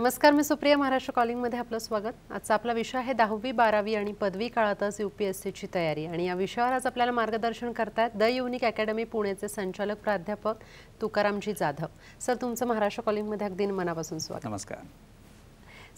नमस्कार, मी सुप्रिया. महाराष्ट्र कॉलिंग मध्ये आपलं स्वागत. आजचा आपला विषय आहे 10वी 12वी आणि पदवी काळातच यूपीएससीची तयारी. आणि या विषयावर आज आपल्याला मार्गदर्शन करतात द युनिक अकॅडमी पुणेचे संचालक प्राध्यापक तुकारामजी जाधव. सर, तुमचं महाराष्ट्र कॉलिंग मध्ये अगदी मनापासून स्वागत. नमस्कार.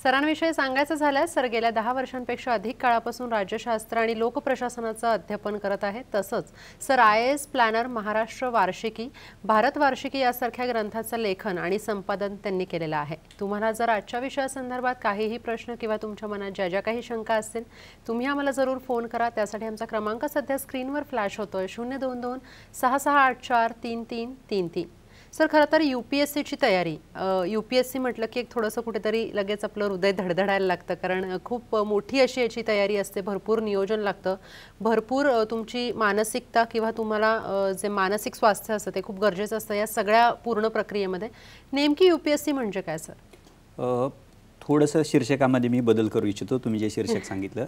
सरांविषयी सांगायचं झाल्यास सर गेल्या 10 वर्षांपेक्षा अधिक काळापासून राज्यशास्त्र आणि लोकप्रशासनाचं अध्यापन करत आहेत. तसंच सर IAS प्लॅनर, महाराष्ट्र वार्षिकी, भारत वार्षिकी यासारख्या ग्रंथाचं लेखन आणि संपादन त्यांनी केलेलं आहे. तुम्हाला जर आजच्या विषयासंदर्भात काहीही प्रश्न किंवा तुमच्या मनात ज्या ज्या काही शंका असतील, तुम्ही आम्हाला जरूर फोन करा. त्यासाठी आमचा क्रमांक सध्या स्क्रीनवर फ्लॅश होतोय, 022 6684 3333. सर, खरं तर यूपीएससीची तयारी, यूपीएससी म्हटलं की एक थोडंसं कुठेतरी लगेच आपलं हृदय धडधडायला लागतं, कारण खूप मोठी अशी याची तयारी असते, भरपूर नियोजन लागतं, भरपूर तुमची मानसिकता किंवा तुम्हाला जे मानसिक स्वास्थ्य असतं ते खूप गरजेचं असतं या सगळ्या पूर्ण प्रक्रियेमध्ये. नेमकी यूपीएससी म्हणजे काय सर? थोडंसं शीर्षकामध्ये मी बदल करू इच्छितो. तुम्ही जे शीर्षक सांगितलं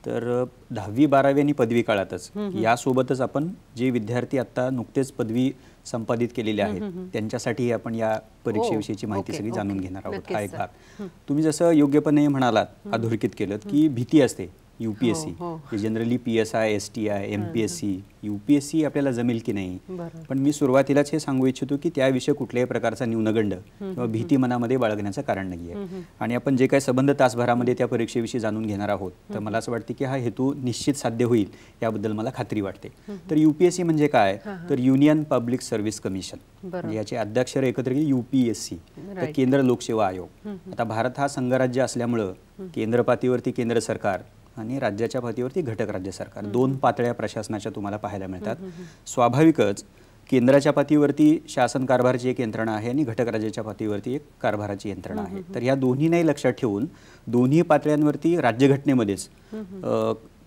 तर 10वी 12वी आणि पदवी काळातच यासोबतच आपण जे विद्यार्थी आता नुकतेच पदवी संपादित केलेले आहेत त्यांच्यासाठी आपण या परीक्षेविषयीची माहिती सगळी जाणून घेणार आहोत. हा एक भाग. तुम्ही जसं योग्यपणे म्हणालात, अधोरेखित केलं की भीती असते UPSC, generally PSI, STI, MPSC, UPSC आपल्याला जमेल की नाही. पण मी सुरुवातीलाच हे सांगू इच्छितो की त्याविषयी कुठल्याही प्रकारचा न्यूनगंड किंवा भीती मनामध्ये बाळगण्याचं कारण नाहीये. आणि आपण जे काही संबंध तासभरामध्ये त्या परीक्षेविषयी जाणून घेणार आहोत, तर मला असं वाटतं की हा हेतू निश्चित साध्य होईल याबद्दल मला खात्री वाटते. तर यूपीएससी म्हणजे काय, तर युनियन पब्लिक सर्व्हिस कमिशन, याचे अध्यक्षर एकत्र UPSC, तर केंद्र लोकसेवा आयोग. आता भारत हा संघराज्य असल्यामुळं केंद्र पातळीवरती केंद्र सरकार आणि राज्याच्या पातळीवरती घटक राज्य सरकार, दोन पातळ्या प्रशासनाच्या तुम्हाला पाहायला मिळतात. स्वाभाविकच केंद्राच्या पातळीवरती शासन कारभाराची एक यंत्रणा आहे आणि घटक राज्याच्या पातळीवरती एक कारभाराची यंत्रणा आहे. तर या दोन्हींनाही लक्षात ठेवून दोन्ही पातळ्यांवरती राज्यघटनेमध्येच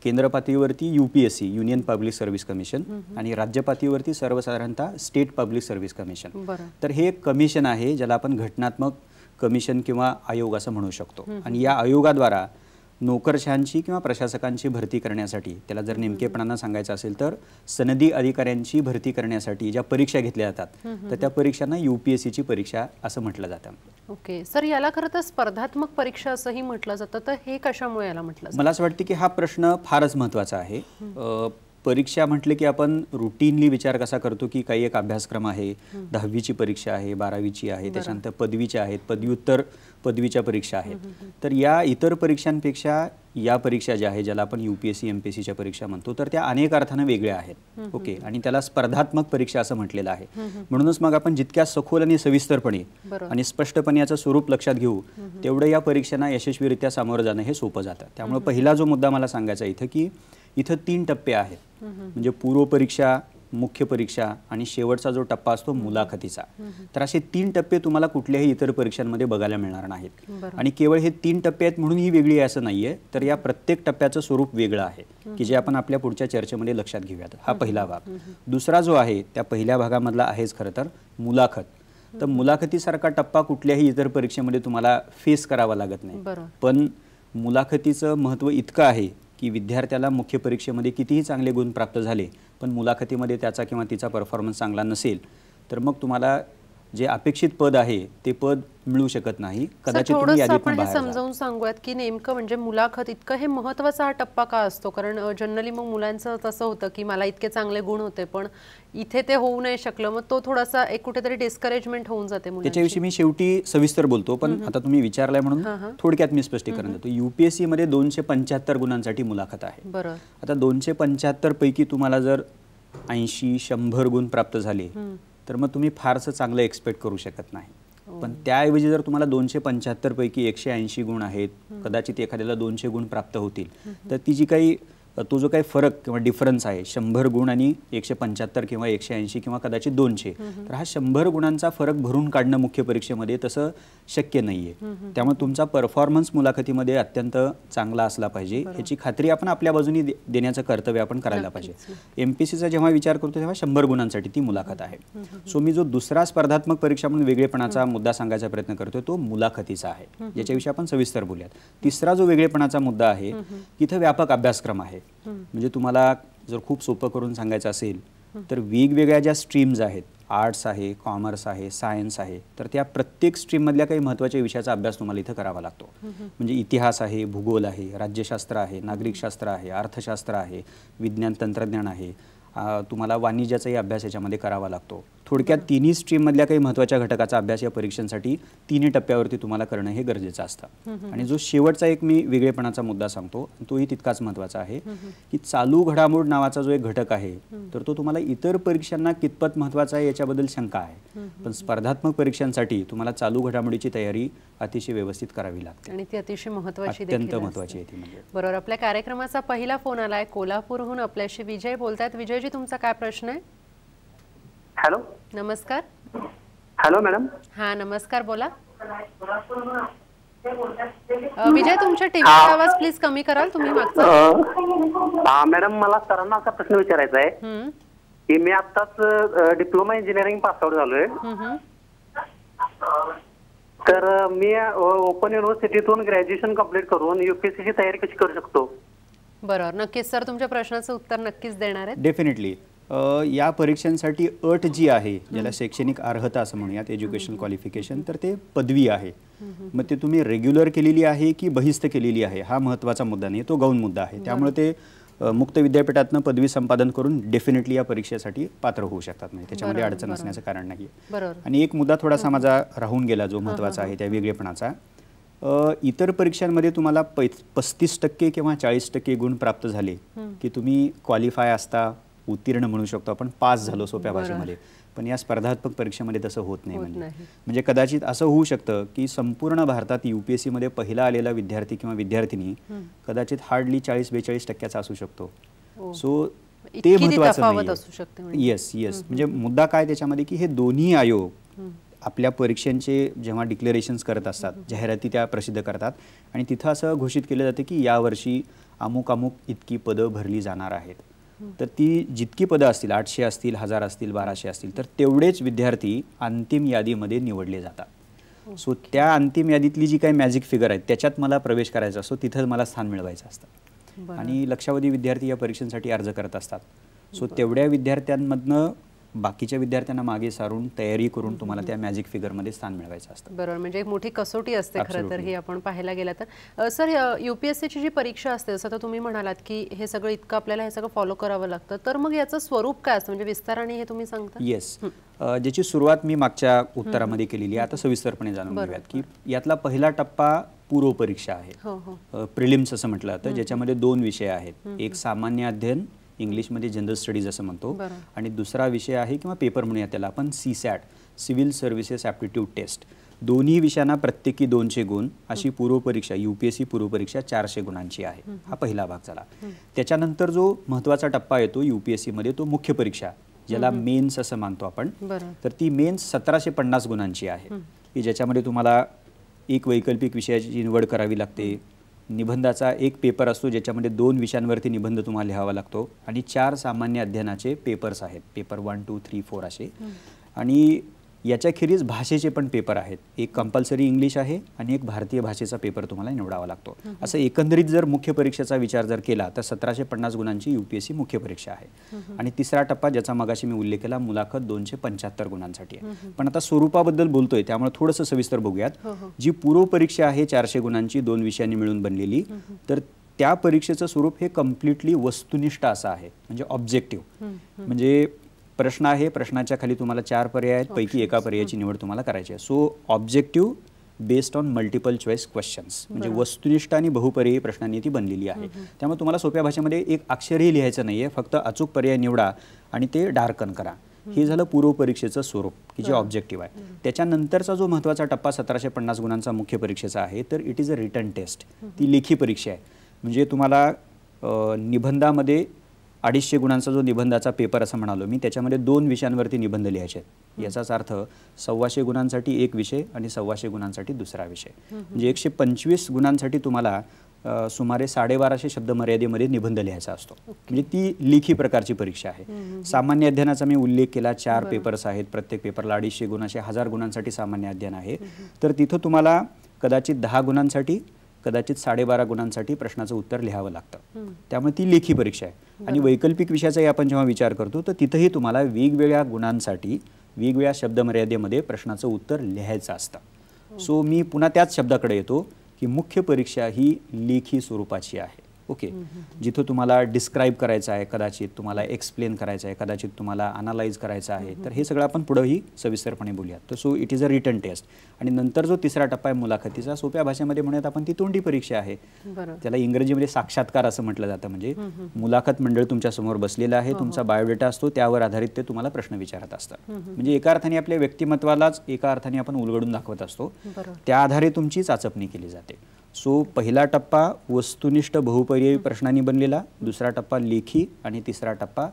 केंद्र पातळीवरती UPSC, union public service commission, आणि राज्य पातळीवरती सर्वसाधारणतः स्टेट पब्लिक सर्व्हिस कमिशन. तर हे एक कमिशन आहे ज्याला आपण घटनात्मक कमिशन किंवा आयोग असं म्हणू शकतो. आणि या आयोगाद्वारा नोकरशाहांची किंवा प्रशासकांची भरती करण्यासाठी, त्याला जर नेमकेपणाने सांगायचं असेल तर सनदी अधिकाऱ्यांची भरती करण्यासाठी ज्या परीक्षा घेतल्या जातात, तर त्या परीक्षांना UPSCची परीक्षा असं म्हटलं जातं. ओके सर, याला खरं तर स्पर्धात्मक परीक्षा असंही म्हटलं जातं, तर हे कशामुळे याला म्हटलं जातं? मला असं वाटतं की हा प्रश्न फारच महत्त्वाचा आहे. परीक्षा म्हटले की आपण रुटीनली विचार कसा करतो की काही एक अभ्यासक्रम आहे, 10वीची परीक्षा आहे, 12वीची आहे, त्याच्यानंतर पदवीच्या आहेत, पदव्युत्तर पदवीच्या परीक्षा आहेत. तर या इतर परीक्षांपेक्षा या परीक्षा ज्या आहेत, ज्याला आपण UPSC MPSCच्या परीक्षा म्हणतो, तर त्या अनेक अर्थाने वेगळ्या आहेत. ओके, आणि त्याला स्पर्धात्मक परीक्षा असं म्हटलेलं आहे. म्हणूनच मग आपण जितक्या सखोल आणि सविस्तरपणे आणि स्पष्टपणे याचं स्वरूप लक्षात घेऊ, तेवढं या परीक्षांना यशस्वीरित्या सामोरं जाणं हे सोपं जातं. त्यामुळे पहिला जो मुद्दा मला सांगायचा इथं की इथं 3 टप्पे आहेत, म्हणजे पूर्व परीक्षा, मुख्य परीक्षा आणि शेवटचा जो टप्पा असतो मुलाखतीचा. तर असे 3 टप्पे तुम्हाला कुठल्याही इतर परीक्षांमध्ये बघायला मिळणार नाहीत. आणि केवळ हे 3 टप्पे आहेत म्हणून ही वेगळी आहे असं नाहीये, तर या प्रत्येक टप्प्याचं स्वरूप वेगळं आहे की जे आपण आपल्या पुढच्या चर्चेमध्ये लक्षात घेऊयात. हा पहिला भाग. दुसरा जो आहे त्या पहिल्या भागामधला आहेच खरं तर मुलाखत. तर मुलाखतीसारखा टप्पा कुठल्याही इतर परीक्षेमध्ये तुम्हाला फेस करावा लागत नाही. पण मुलाखतीचं महत्त्व इतकं आहे की विद्यार्थ्याला मुख्य परीक्षेमध्ये कितीही चांगले गुण प्राप्त झाले, पण मुलाखतीमध्ये त्याचा किंवा तिचा परफॉर्मन्स चांगला नसेल, तर मग तुम्हाला जे अपेक्षित पद आहे ते पद मिळू शकत नाही. कदाचित तुम्ही यादीतून बाहेर जाल. समजावून सांगूयात की नेमकं म्हणजे मुलाखत इतकं हे महत्त्वाचा हा टप्पा का असतो? कारण जनरली मग मुलांचं तसं होतं की मला इतके चांगले गुण होते पण इथे ते होऊ नाही शकलं, मग तो थोडासा एक कुठेतरी डिस्करेजमेंट होऊन जाते मुलांची. त्याच्याविषयी मी शेवटी सविस्तर बोलतो, पण आता तुम्ही विचारलाय म्हणून थोडक्यात मी स्पष्टीकरण देतो. UPSC मध्ये 275 गुणांसाठी मुलाखत आहे. आता 275 पैकी तुम्हाला जर 80-100 गुण प्राप्त झाले तर मग तुम्ही फारसं चांगलं एक्सपेक्ट करू शकत नाही. पण त्याऐवजी जर तुम्हाला 275 पैकी 180 गुण आहेत, कदाचित एखाद्याला 200 गुण प्राप्त होतील, तर ती जी काही तो जो काही फरक किंवा डिफरन्स आहे 100 गुण आणि 175 किंवा 180 किंवा कदाचित 200, तर हा 100 गुणांचा फरक भरून काढणं मुख्य परीक्षेमध्ये तसं शक्य नाहीये. त्यामुळे तुमचा परफॉर्मन्स मुलाखतीमध्ये अत्यंत चांगला असला पाहिजे, ह्याची खात्री आपण आपल्या बाजूने देण्याचं कर्तव्य आपण करायला पाहिजे. MPSCचा जेव्हा विचार करतो तेव्हा 100 गुणांसाठी ती मुलाखत आहे. सो मी जो दुसरा स्पर्धात्मक परीक्षा म्हणून वेगळेपणाचा मुद्दा सांगायचा प्रयत्न करतोय तो मुलाखतीचा आहे, ज्याच्याविषयी आपण सविस्तर बोलूयात. तिसरा जो वेगळेपणाचा मुद्दा आहे, तिथं व्यापक अभ्यासक्रम आहे. म्हणजे तुम्हाला जर खूप सोपं करून सांगायचं असेल तर वेगवेगळ्या ज्या स्ट्रीम्स आहेत आर्ट्स आहे, कॉमर्स आहे, सायन्स आहे, तर त्या प्रत्येक स्ट्रीममधल्या काही महत्त्वाच्या विषयाचा अभ्यास तुम्हाला इथं करावा लागतो. म्हणजे इतिहास आहे, भूगोल आहे, राज्यशास्त्र आहे, नागरिकशास्त्र आहे, अर्थशास्त्र आहे, विज्ञान तंत्रज्ञान आहे, तुम्हाला वाणिज्याचाही अभ्यास याच्यामध्ये करावा लागतो. थोडक्यात तिन्ही स्ट्रीममधल्या काही महत्त्वाच्या घटकाचा अभ्यास या परीक्षांसाठी तिन्ही टप्प्यावरती तुम्हाला करणं हे गरजेचं असतं. आणि जो शेवटचा एक मी वेगळेपणाचा मुद्दा सांगतो, तोही तितकाच महत्त्वाचा आहे, की चालू घडामोड नावाचा जो एक घटक आहे तर तो तुम्हाला इतर परीक्षांना कितपत महत्त्वाचा आहे याच्याबद्दल शंका आहे, पण स्पर्धात्मक परीक्षांसाठी तुम्हाला चालू घडामोडीची तयारी अतिशय व्यवस्थित करावी लागते आणि ती अतिशय महत्त्वाची अत्यंत महत्त्वाची आहे ती. म्हणजे बरोबर. आपल्या कार्यक्रमाचा पहिला फोन आलाय कोल्हापूरहून. आपल्याशी विजय बोलतायत. विजयजी, तुमचा काय प्रश्न आहे? हॅलो. नमस्कार. Hello madam. हा नमस्कार, बोला. विजय, तुमच्या टीव्हीचा आवाज प्लीज कमी कराल तुम्ही मागचा. मॅडम, मला सरांना असा प्रश्न विचारायचा आहे की मी आताच डिप्लोमा इंजिनिअरिंग पास आउट झालोय. तर मी ओपन युनिव्हर्सिटीतून ग्रॅज्युएशन कंप्लीट करून युपीएससीची तयारी कशी करू शकतो? बरोबर, नक्कीच सर तुमच्या प्रश्नाचं उत्तर नक्कीच देणार आहेत. डेफिनेटली. या परीक्षांसाठी अट जी आहे, ज्याला शैक्षणिक अर्हता असं म्हणूयात, एज्युकेशन क्वालिफिकेशन, तर ते पदवी आहे. मग ते तुम्ही रेग्युलर केलेली आहे की बहिस्थ केलेली आहे हा महत्त्वाचा मुद्दा नाही, तो गौण मुद्दा आहे. त्यामुळे ते मुक्त विद्यापीठातनं पदवी संपादन करून डेफिनेटली या परीक्षेसाठी पात्र होऊ शकतात. नाही, त्याच्यामध्ये अडचण असण्याचं कारण नाही. आणि एक मुद्दा थोडासा माझा राहून गेला जो महत्त्वाचा आहे त्या वेगळेपणाचा. इतर परीक्षांमध्ये तुम्हाला 35% किंवा 40% गुण प्राप्त झाले की तुम्ही क्वालिफाय असता, उत्तीर्ण म्हणू शकतो आपण, पास झालो सोप्या भाषेमध्ये. पण या स्पर्धात्मक परीक्षेमध्ये तसं होत नाही. म्हणजे कदाचित असं होऊ शकतं की संपूर्ण भारतात UPSC मध्ये पहिला आलेला विद्यार्थी किंवा विद्यार्थिनी कदाचित हार्डली 40-42% असू शकतो. सो ते महत्त्वाचं नाही. येस. म्हणजे मुद्दा काय त्याच्यामध्ये की हे दोन्ही आयोग आपल्या परीक्षांचे जेव्हा डिक्लेरेशन्स करत असतात, जाहिराती त्या प्रसिद्ध करतात आणि तिथं असं घोषित केलं जातं की यावर्षी अमुक अमुक इतकी पदं भरली जाणार आहेत. तर ती जितकी पदं असतील, 800 असतील, 1000 असतील, 1200 असतील, तर तेवढेच विद्यार्थी अंतिम यादीमध्ये निवडले जातात. सो त्या अंतिम यादीतली जी काही मॅजिक फिगर आहे त्याच्यात मला प्रवेश करायचा असतो, तिथं मला स्थान मिळवायचं असतं. आणि लक्षावधी विद्यार्थी या परीक्षेसाठी अर्ज करत असतात. सो तेवढ्या विद्यार्थ्यांमधनं बाकीच्या विद्यार्थ्यांना मागे सारून तयारी करून तुम्हाला त्या मॅजिक फिगरमध्ये स्थान मिळवायचं असतं. बरोबर, म्हणजे एक मोठी कसोटी असते खरं तर ही आपण पाहायला गेला तर. सर, UPSCची जी परीक्षा असते, जसं आता तुम्ही म्हणालात की हे सगळं इतकं आपल्याला हे सगळं फॉलो करावं लागतं, तर मग याचं स्वरूप काय असतं, म्हणजे विस्ताराने हे तुम्ही सांगता? येस. ज्याची सुरुवात मी मागच्या उत्तरामध्ये केलेली आहे, आता सविस्तरपणे जाणून घेऊयात की यातला पहिला टप्पा पूर्व परीक्षा आहे, प्रिलिम्स असं म्हटलं जातं, ज्याच्यामध्ये 2 विषय आहेत. एक सामान्य अध्ययन, इंग्लिशमध्ये जनरल स्टडीज असं म्हणतो, आणि दुसरा विषय आहे किंवा पेपर म्हणूया त्याला आपण CSAT, civil services aptitude test. दोन्ही विषयांना प्रत्येकी 200 गुण अशी पूर्व परीक्षा, UPSC पूर्व परीक्षा 400 गुणांची आहे. हा पहिला भाग झाला. त्याच्यानंतर जो महत्त्वाचा टप्पा येतो UPSC मध्ये तो मुख्य परीक्षा, ज्याला मेन्स असं मानतो आपण. तर ती मेन्स 1750 गुणांची आहे, की ज्याच्यामध्ये तुम्हाला एक वैकल्पिक विषयाची निवड करावी लागते, निबंधाचा एक पेपर असतो ज्याच्यामध्ये 2 विषयांवरती निबंध तुम्हाला लिहावा लागतो, आणि 4 सामान्य अध्ययनाचे पेपर्स आहेत, पेपर 1, 2, 3, 4 असे. आणि याच्याखेरीज भाषेचे पण पेपर आहेत, एक कंपल्सरी इंग्लिश आहे आणि एक भारतीय भाषेचा पेपर तुम्हाला निवडावा लागतो. असं एकंदरीत जर मुख्य परीक्षेचा विचार जर केला तर 1750 गुणांची UPSC मुख्य परीक्षा आहे. आणि तिसरा टप्पा ज्याचा मगाशी मी उल्लेख केला, मुलाखत 275 गुणांसाठी आहे. पण आता स्वरूपाबद्दल बोलतोय त्यामुळे थोडंसं सविस्तर बघूयात. जी पूर्व परीक्षा आहे 400 गुणांची 2 विषयांनी मिळून बनलेली, तर त्या परीक्षेचं स्वरूप हे कम्प्लिटली वस्तुनिष्ठ असं आहे, म्हणजे ऑब्जेक्टिव्ह. म्हणजे प्रश्न आहे, प्रश्नाच्या खाली तुम्हाला 4 पर्याय आहेत, पैकी एका पर्यायाची निवड तुम्हाला करायची आहे. So objective based on multiple choice questions, म्हणजे वस्तुनिष्ठ आणि बहुपर्यायी प्रश्नांनी ती बनलेली आहे. त्यामुळे तुम्हाला सोप्या भाषेमध्ये एक अक्षरही लिहायचं नाहीये, फक्त अचूक पर्याय निवडा आणि ते डार्कन करा. हे झालं पूर्व परीक्षेचं स्वरूप की जे ऑब्जेक्टिव्ह आहे. त्याच्यानंतरचा जो महत्त्वाचा टप्पा 1750 गुणांचा मुख्य परीक्षेचा आहे, तर it is a written test. ती लेखी परीक्षा आहे. म्हणजे तुम्हाला निबंधामध्ये 250 गुणांचा जो निबंधाचा पेपर असं म्हणालो मी, त्याच्यामध्ये 2 विषयांवरती निबंध लिहायचे आहेत. याचाच अर्थ 125 गुणांसाठी एक विषय आणि 125 गुणांसाठी दुसरा विषय. म्हणजे 125 गुणांसाठी तुम्हाला सुमारे 1250 शब्द मर्यादेमध्ये निबंध लिहायचा असतो. म्हणजे ती लेखी प्रकारची परीक्षा आहे. सामान्य अध्ययनाचा मी उल्लेख केला, 4 पेपर्स आहेत, प्रत्येक पेपरला 250 गुण, असे 1000 गुणांसाठी सामान्य अध्ययन आहे. तर तिथं तुम्हाला कदाचित 10 गुणांसाठी, कदाचित 12.5 गुणांसाठी प्रश्नाचं उत्तर लिहावं लागतं. त्यामुळे ती लेखी परीक्षा आहे. आणि वैकल्पिक विषयाचाही आपण जेव्हा विचार करतो तर तिथंही तुम्हाला वेगवेगळ्या गुणांसाठी वेगवेगळ्या शब्दमर्यादेमध्ये प्रश्नाचं उत्तर लिहायचं असतं. सो मी पुन्हा त्याच शब्दाकडे येतो की मुख्य परीक्षा ही लेखी स्वरूपाची आहे. ओके, जिथं तुम्हाला डिस्क्राईब करायचं आहे, कदाचित तुम्हाला एक्सप्लेन करायचं आहे, कदाचित तुम्हाला अनालाइज करायचं आहे, तर हे सगळं आपण पुढंही सविस्तरपणे बोलूयात. तर so it is a written test. आणि नंतर जो तिसरा टप्पा आहे मुलाखतीचा, सोप्या भाषेमध्ये म्हणूयात आपण, ती तोंडी परीक्षा आहे. त्याला इंग्रजीमध्ये साक्षात्कार असं म्हटलं जातं. म्हणजे मुलाखत मंडळ तुमच्या समोर बसलेलं आहे, तुमचा बायोडेटा असतो, त्यावर आधारित ते तुम्हाला प्रश्न विचारत असतात. म्हणजे एका अर्थाने आपल्या व्यक्तिमत्वालाच एका अर्थाने आपण उलगडून दाखवत असतो, त्या आधारे तुमची चाचपणी केली जाते. सो पहिला टप्पा वस्तुनिष्ठ बहुपर्यायी प्रश्नांनी बनलेला, दुसरा टप्पा लेखी आणि तिसरा टप्पा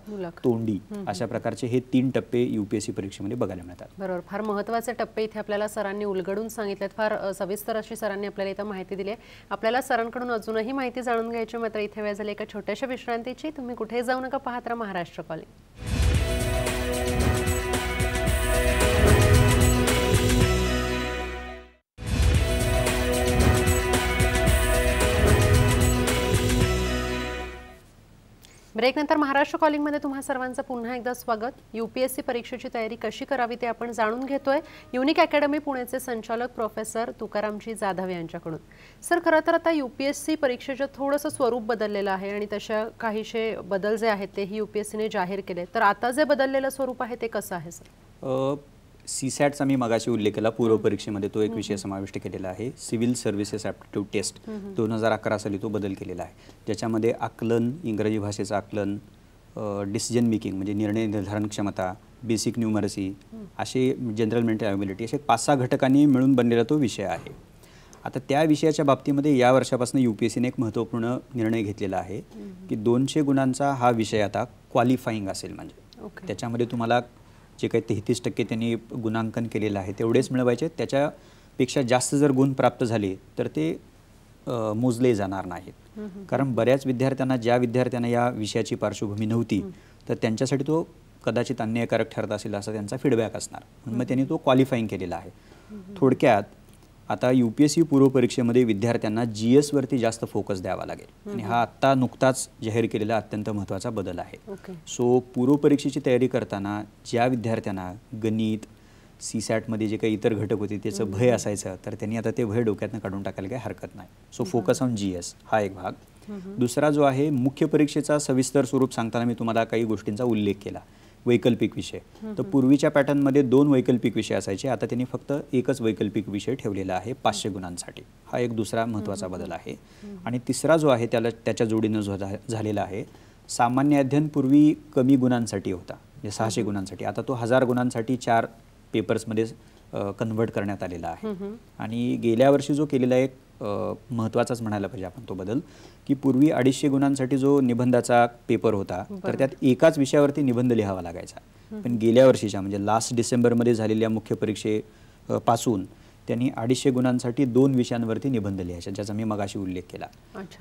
तोंडी, अशा प्रकारचे हे 3 टप्पे UPSC परीक्षेमध्ये बघायला मिळतात. बरोबर, फार महत्त्वाचे टप्पे इथे आपल्याला सरांनी उलगडून सांगितलेत. फार सविस्तर अशी सरांनी आपल्याला इथं माहिती दिली आहे. आपल्याला सरांकडून अजूनही माहिती जाणून घ्यायची, मात्र इथे वेळ झाली एका छोट्याशा विश्रांतीची. तुम्ही कुठेही जाऊ नका, पाहत राहा महाराष्ट्र कॉलिंग. ब्रेकनंतर महाराष्ट्र कॉलिंगमध्ये तुम्हा सर्वांचं पुन्हा एकदा स्वागत. UPSC परीक्षेची तयारी कशी करावी ते आपण जाणून घेतोय युनिक अकॅडमी पुणेचे संचालक प्रोफेसर तुकारामजी जाधव यांच्याकडून. सर, खरं तर आता UPSC परीक्षेचं थोडंसं स्वरूप बदललेलं आहे आणि तशा काहीशे बदल जे आहेत तेही UPSCने जाहीर केले. तर आता जे बदललेलं स्वरूप आहे ते कसं आहे सर? CSATचा मी मगाशी उल्लेख केला, पूर्व परीक्षेमध्ये तो एक विषय समाविष्ट केलेला आहे. सिव्हिल सर्व्हिसेस ॲप्टिट्यूड टेस्ट 2011 साली तो बदल केलेला आहे, ज्याच्यामध्ये आकलन, इंग्रजी भाषेचं आकलन, डिसिजन मेकिंग म्हणजे निर्णय निर्धारण क्षमता, बेसिक न्यूमरसी, असे जनरल मेंटल ॲबिलिटी, असे 5-6 घटकांनी मिळून बनलेला तो विषय आहे. आता त्या विषयाच्या बाबतीमध्ये या वर्षापासून UPSCने एक महत्त्वपूर्ण निर्णय घेतलेला आहे की 200 गुणांचा हा विषय आता क्वालिफाईंग असेल. म्हणजे त्याच्यामध्ये तुम्हाला जे काही 33% त्यांनी गुणांकन केलेलं आहे तेवढेच मिळवायचे. त्याच्यापेक्षा जास्त जर गुण प्राप्त झाले तर ते मोजले जाणार नाहीत. कारण बऱ्याच विद्यार्थ्यांना, ज्या विद्यार्थ्यांना या विषयाची पार्श्वभूमी नव्हती, तर त्यांच्यासाठी तो कदाचित अन्यायकारक ठरत असेल असा त्यांचा फीडबॅक असणार. म्हणून मग त्यांनी तो क्वालिफाईंग केलेला आहे. थोडक्यात आता UPSC पूर्व परीक्षेमध्ये विद्यार्थ्यांना GS वरती जास्त फोकस द्यावा लागेल आणि हा आत्ता नुकताच जाहीर केलेला अत्यंत महत्त्वाचा बदल आहे. सो पूर्व परीक्षेची तयारी करताना ज्या विद्यार्थ्यांना गणित, CSATमध्ये जे काही इतर घटक होते त्याचं भय असायचं, तर त्यांनी आता ते भय डोक्यातनं काढून टाकायला काही हरकत नाही. सो फोकस ऑन GS हा एक भाग. दुसरा जो आहे, मुख्य परीक्षेचा सविस्तर स्वरूप सांगताना मी तुम्हाला काही गोष्टींचा उल्लेख केला. वैकल्पिक विषय, तर पूर्वीच्या पॅटर्नमध्ये 2 वैकल्पिक विषय असायचे, आता त्यांनी फक्त एकच वैकल्पिक विषय ठेवलेला आहे 500 गुणांसाठी. हा एक दुसरा महत्त्वाचा बदल आहे. आणि तिसरा जो आहे त्याच्या जोडीनं जो झालेला आहे, सामान्य अध्ययन पूर्वी कमी गुणांसाठी होता, म्हणजे 600 गुणांसाठी, आता तो 1000 गुणांसाठी 4 पेपर्समध्ये कन्व्हर्ट करण्यात आलेला आहे. आणि गेल्या वर्षी जो केलेला एक महत्त्वाचाच म्हणायला पाहिजे आपण तो बदल, की पूर्वी 250 गुणांसाठी जो निबंधाचा पेपर होता, तर त्यात एकाच विषयावरती निबंध लिहावा लागायचा. पण गेल्या वर्षीच्या म्हणजे लास्ट डिसेंबरमध्ये झालेल्या मुख्य परीक्षेपासून त्यांनी 250 गुणांसाठी 2 विषयांवरती निबंध लिहायचे, ज्याचा मी मगाशी उल्लेख केला.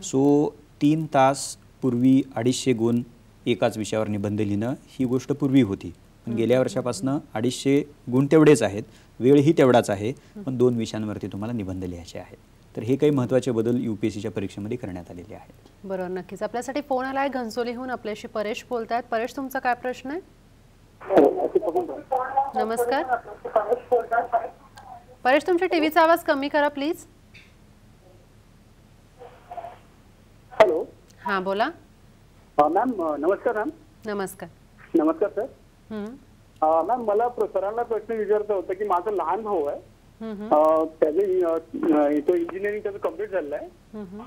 सो 3 तास पूर्वी 250 गुण एकाच विषयावर निबंध लिहिणं ही गोष्ट पूर्वी होती. पण गेल्या वर्षापासून 250 गुण तेवढेच आहेत, वेळही तेवढाच आहे, पण 2 विषयांवरती तुम्हाला निबंध लिहायचे आहेत. तर हे काही महत्त्वाचे बदल UPSCच्या परीक्षेमध्ये करण्यात आलेले आहेत. बरोबर, नक्कीच. आपल्यासाठी फोन आलाय घनसोलीहून, आपल्याशी परेश बोलतायत. परेश, तुमचा काय प्रश्न आहे? नमस्कार परेश, तुमच्या टीव्हीचा आवाज कमी करा प्लीज. हॅलो. हां, बोला. मॅम नमस्कार. मॅम नमस्कार. नमस्कार सर. मॅम, मला सरांना प्रश्न विचारायचा होता की माझा लहान भाऊ आहे, तो इंजिनिअरिंग त्याचं कम्प्लीट झालेलं आहे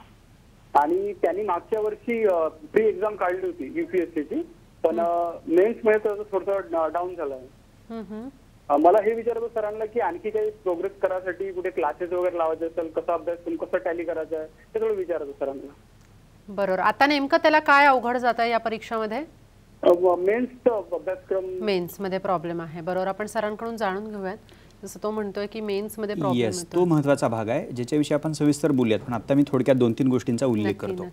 आणि त्यांनी मागच्या वर्षी प्री एक्झाम काढली होती UPSCची, पण मेन्स मध्ये त्याचं थोडंसं डाऊन झालं आहे. मला हे विचारायचं सरांना की आणखी काही प्रोग्रेस करायसाठी कुठे क्लासेस वगैरे लावायचे असेल, कसा अभ्यास करून कसं टॅली करायचं आहे ते थोडं विचारायचं सरांना. बरोबर, आता नेमकं त्याला काय अवघड जात आहे या परीक्षामध्ये? मेन्स मध्ये प्रॉब्लेम आहे. बरोबर, आपण सरांकडून जाणून घेऊयात. जसं तो म्हणतोय की मेन्स मध्ये प्रॉब्लेम आहे, तो महत्त्वाचा भाग आहे ज्याच्याविषयी आपण सविस्तर बोलूयात. पण आता मी थोडक्यात 2-3 गोष्टींचा उल्लेख करतो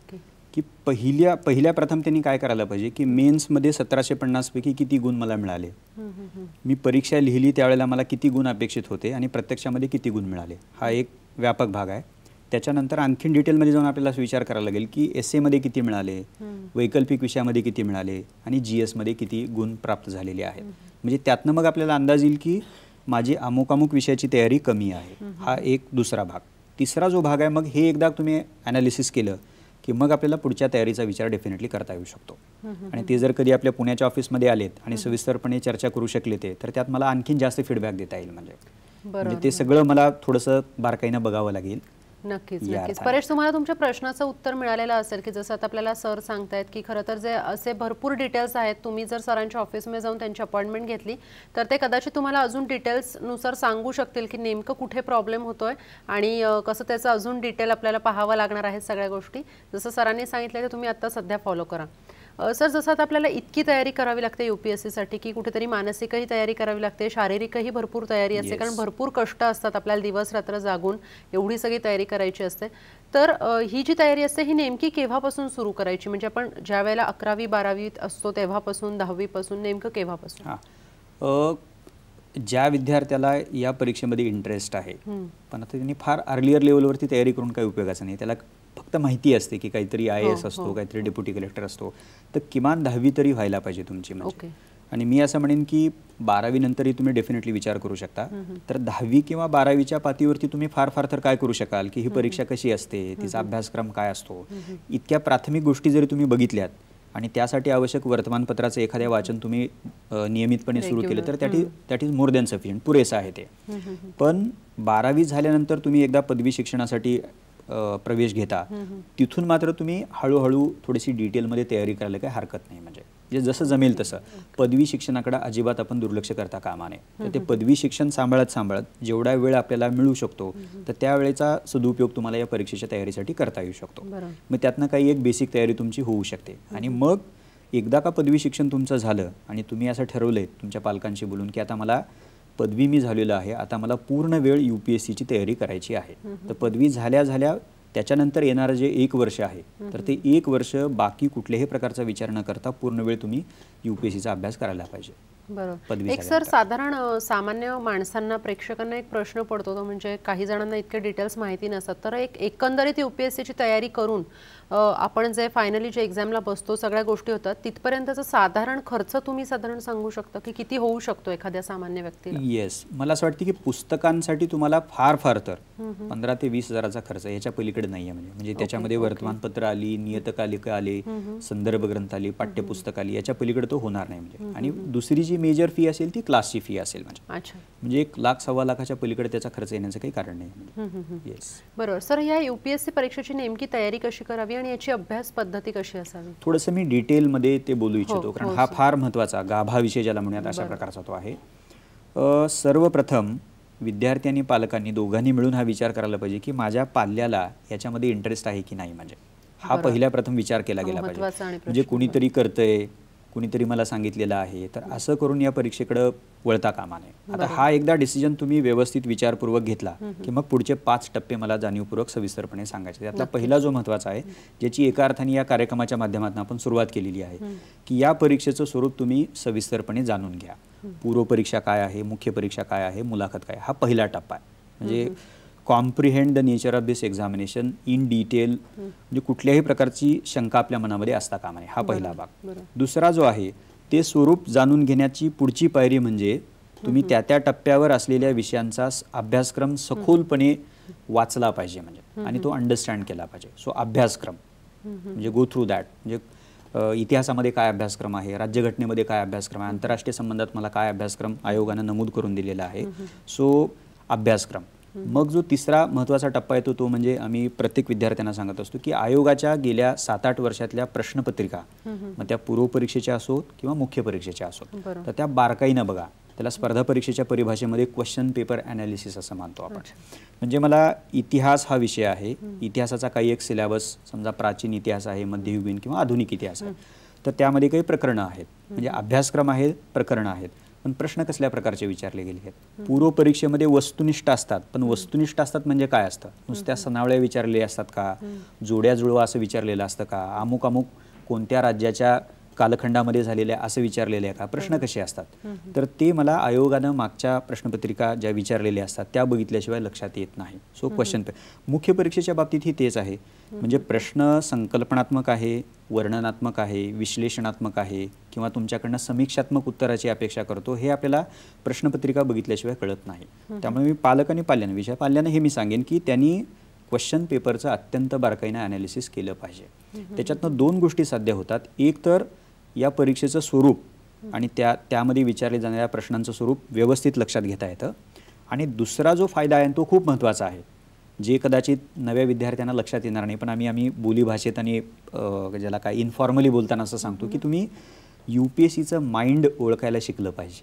की पहिल्या प्रथम त्यांनी काय करायला पाहिजे की मेन्समध्ये 1750 पैकी किती गुण मला मिळाले, मी परीक्षा लिहिली त्यावेळेला मला किती गुण अपेक्षित होते आणि प्रत्यक्षामध्ये किती गुण मिळाले, हा एक व्यापक भाग आहे. त्याच्यानंतर आणखीन डिटेलमध्ये जाऊन आपल्याला विचार करायला लागेल की एसएमध्ये किती मिळाले, वैकल्पिक विषयामध्ये किती मिळाले आणि GS मध्ये किती गुण प्राप्त झालेले आहेत. म्हणजे त्यातनं मग आपल्याला अंदाज येईल की माझी अमुक अमुक विषयाची तयारी कमी आहे. हा एक दुसरा भाग. तिसरा जो भाग आहे मग हे एकदा तुम्ही ॲनालिसिस केलं की मग आपल्याला पुढच्या तयारीचा विचार डेफिनेटली करता येऊ शकतो. आणि ते जर कधी आपल्या पुण्याच्या ऑफिसमध्ये आलेत आणि सविस्तरपणे चर्चा करू शकले ते, तर त्यात मला आणखीन जास्त फीडबॅक देता येईल. म्हणजे ते सगळं मला थोडंसं बारकाईनं बघावं लागेल. नक्कीच नक्कीच. परेश, तुम्हाला तुमच्या प्रश्नाचं उत्तर मिळालेलं असेल की जसं आता आपल्याला सर सांगतायत की खरं तर जे असे भरपूर डिटेल्स आहेत, तुम्ही जर सरांच्या ऑफिसमध्ये जाऊन त्यांची अपॉइंटमेंट घेतली तर ते कदाचित तुम्हाला अजून डिटेल्सनुसार सांगू शकतील की नेमकं कुठे प्रॉब्लेम होतोय आणि कसं त्याचं अजून डिटेल आपल्याला पाहावं लागणार आहे. सगळ्या गोष्टी जसं सरांनी सांगितलं ते तुम्ही आता सध्या फॉलो करा. सर, जसं आता आपल्याला इतकी तयारी करावी लागते UPSCसाठी की कुठेतरी मानसिकही तयारी करावी लागते, शारीरिकही भरपूर तयारी असते, कारण भरपूर कष्ट असतात, आपल्याला दिवस रात्र जागून एवढी सगळी तयारी करायची असते. तर ही जी तयारी असते ही नेमकी केव्हापासून सुरू करायची? म्हणजे आपण ज्या वेळेला 11वी 12वीत असतो तेव्हापासून, 10वी पासून, नेमकं केव्हापासून? ज्या विद्यार्थ्याला या परीक्षेमध्ये इंटरेस्ट आहे पण आता त्यांनी फार अर्लियर लेवलवरती तयारी करून काही उपयोगाचं नाही. त्याला फक्त माहिती असते की काहीतरी IAS असतो, काहीतरी डेप्युटी कलेक्टर असतो, तर किमान 10वी तरी व्हायला पाहिजे तुमची. म्हणजे आणि मी असं म्हणेन की 12वी नंतरही तुम्ही डेफिनेटली विचार करू शकता. तर 10वी किंवा 12वीच्या पातळीवरती तुम्ही फार फार तर काय करू शकाल की ही परीक्षा कशी असते, तिचा अभ्यासक्रम काय असतो, इतक्या प्राथमिक गोष्टी जरी तुम्ही बघितल्यात आणि त्यासाठी आवश्यक वर्तमानपत्राचं एखाद्या वाचन तुम्ही नियमितपणे सुरू केलं तर that is more than sufficient, पुरेसं आहे ते. पण 12वी झाल्यानंतर तुम्ही एकदा पदवी शिक्षणासाठी प्रवेश घेता, तिथून मात्र तुम्ही हळूहळू थोडीशी डिटेलमध्ये तयारी करायला काही हरकत नाही. म्हणजे जसं जमेल तसं पदवी शिक्षणाकडे अजिबात आपण दुर्लक्ष करता कामा नये. तर ते पदवी शिक्षण सांभाळत जेवढा वेळ आपल्याला मिळू शकतो तर त्या वेळेचा सदुपयोग तुम्हाला या परीक्षेच्या तयारीसाठी करता येऊ शकतो. मग त्यातनं काही एक बेसिक तयारी तुमची होऊ शकते. आणि मग एकदा का पदवी शिक्षण तुमचं झालं आणि तुम्ही असं ठरवलंय तुमच्या पालकांशी बोलून की आता मला पदवी मी झालेलं आहे, आता मला पूर्ण वेळ UPSCची तयारी करायची आहे, तर पदवी झाल्या झाल्या त्याच्यानंतर येणारं जे 1 वर्ष आहे तर ते 1 वर्ष बाकी कुठल्याही प्रकारचा विचार न करता पूर्ण वेळ तुम्ही UPSCचा अभ्यास करायला पाहिजे. बरोबर. एक सर, साधारण सामान्य माणसांना, प्रेक्षकांना एक प्रश्न पडतो, तो म्हणजे काही जणांना इतके डिटेल्स माहिती नसतात. तर एक एकंदरीत UPSCची तयारी करून आपण जे फायनली जे एक्झामला बसतो सगळ्या गोष्टी होतात तिथपर्यंतचा साधारण खर्च तुम्ही साधारण सांगू शकता की किती होऊ शकतो एखाद्या सामान्य व्यक्तीला? येस, मला असं वाटतं की पुस्तकांसाठी तुम्हाला फार फार तर 15 ते 20 हजाराचा खर्च याच्या पलीकडे नाहीये. म्हणजे त्याच्यामध्ये वर्तमानपत्र आली, नियतकालिका आले, संदर्भ ग्रंथ आली, पाठ्यपुस्तक आली, याच्या पलीकडे तो होणार नाही. म्हणजे आणि दुसरी जी मेजर फी असेल ती क्लासची फी असेल. म्हणजे 1 लाख 1.25 लाखाच्या पलीकडे त्याचा खर्च येण्याचं काही कारण नाही. येस, बरोबर. सर, या UPSC परीक्षेची नेमकी तयारी कशी करावी आणि याची अभ्यास पद्धती कशी असावी? थोडंसं मी डिटेलमध्ये ते बोलू इच्छितो, कारण हा फार महत्त्वाचा गाभा विषय ज्याला म्हणूयात अशा प्रकारचा तो आहे. सर्वप्रथम विद्यार्थी आणि पालकांनी दोघांनी मिळून हा विचार करायला पाहिजे की माझ्या पाल्याला याच्यामध्ये इंटरेस्ट आहे की नाही. म्हणजे हा पहिल्या प्रथम विचार केला गेला पाहिजे. म्हणजे कुणीतरी करतंय, कुणीतरी मला सांगितलेलं आहे, तर असं करून या परीक्षेकडे वळता कामा नये. आता हा एकदा डिसिजन तुम्ही व्यवस्थित विचारपूर्वक घेतला की मग पुढचे 5 टप्पे मला जाणीवपूर्वक सविस्तरपणे सांगायचे. त्यातला पहिला जो महत्त्वाचा आहे, ज्याची एका अर्थाने या कार्यक्रमाच्या माध्यमातून आपण सुरुवात केलेली आहे, की या परीक्षेचं स्वरूप तुम्ही सविस्तरपणे जाणून घ्या. पूर्व परीक्षा काय आहे, मुख्य परीक्षा काय आहे, मुलाखत काय, हा पहिला टप्पा आहे. म्हणजे comprehend the nature of this examination in detail. म्हणजे कुठल्याही प्रकारची शंका आपल्या मनामध्ये असता कामा नये, हा पहिला भाग. दुसरा जो आहे ते स्वरूप जाणून घेण्याची पुढची पायरी म्हणजे तुम्ही त्या टप्प्यावर असलेल्या विषयांचा अभ्यासक्रम सखोलपणे वाचला पाहिजे. म्हणजे आणि तो अंडरस्टँड केला पाहिजे. सो अभ्यासक्रम म्हणजे गो थ्रू दॅट. म्हणजे इतिहासामध्ये काय अभ्यासक्रम आहे, राज्यघटनेमध्ये काय अभ्यासक्रम आहे, आंतरराष्ट्रीय संबंधात मला काय अभ्यासक्रम आयोगानं नमूद करून दिलेला आहे. सो अभ्यासक्रम. मग जो तिसरा महत्त्वाचा टप्पा येतो तो म्हणजे आम्ही प्रत्येक विद्यार्थ्यांना सांगत असतो की आयोगाच्या गेल्या 7-8 वर्षातल्या प्रश्नपत्रिका, मग त्या पूर्व परीक्षेच्या असोत किंवा मुख्य परीक्षेच्या असोत, तर त्या बारकाईनं बघा. त्याला स्पर्धा परीक्षेच्या परिभाषेमध्ये क्वेश्चन पेपर ॲनालिसिस असं मानतो आपण. म्हणजे मला इतिहास हा विषय आहे, इतिहासाचा काही एक सिलेबस, समजा प्राचीन इतिहास आहे, मध्ययुगीन किंवा आधुनिक इतिहास आहे, तर त्यामध्ये काही प्रकरणं आहेत. म्हणजे अभ्यासक्रम आहेत, प्रकरणं आहेत, पण प्रश्न कसल्या प्रकारचे विचारले गेले आहेत. पूर्व परीक्षेमध्ये वस्तुनिष्ठ असतात, पण वस्तुनिष्ठ असतात म्हणजे काय असतं? नुसत्या सनावळ्या विचारलेल्या असतात का, जोड्या जुळवा असं विचारलेलं असतं का, अमुक अमुक कोणत्या राज्याच्या कालखंडामध्ये झालेल्या असं विचारलेले आहे का, प्रश्न कसे असतात, तर ते मला आयोगानं मागच्या प्रश्नपत्रिका ज्या विचारलेल्या असतात त्या बघितल्याशिवाय लक्षात येत नाही. सो क्वेश्चन मुख्य परीक्षेच्या बाबतीतही तेच आहे. म्हणजे प्रश्न संकल्पनात्मक आहे, वर्णनात्मक आहे, विश्लेषणात्मक आहे किंवा तुमच्याकडनं समीक्षात्मक उत्तराची अपेक्षा करतो, हे आपल्याला प्रश्नपत्रिका बघितल्याशिवाय कळत नाही. त्यामुळे मी पालक आणि पाल्यानं, विषय पाल्यानं हे मी सांगेन की त्यांनी क्वेश्चन पेपरचं अत्यंत बारकाईनं ॲनालिसिस केलं पाहिजे. त्याच्यातनं 2 गोष्टी साध्य होतात. एक तर या परीक्षेचं स्वरूप आणि त्यामध्ये विचारले जाणाऱ्या प्रश्नांचं स्वरूप व्यवस्थित लक्षात घेता येतं. आणि दुसरा जो फायदा आहे तो खूप महत्त्वाचा आहे, जे कदाचित नव्या विद्यार्थ्यांना लक्षात येणार नाही, पण आम्ही बोलीभाषेत आणि ज्याला काय इन्फॉर्मली बोलताना असं सांगतो की तुम्ही UPSCचं माइंड ओळखायला शिकलं पाहिजे.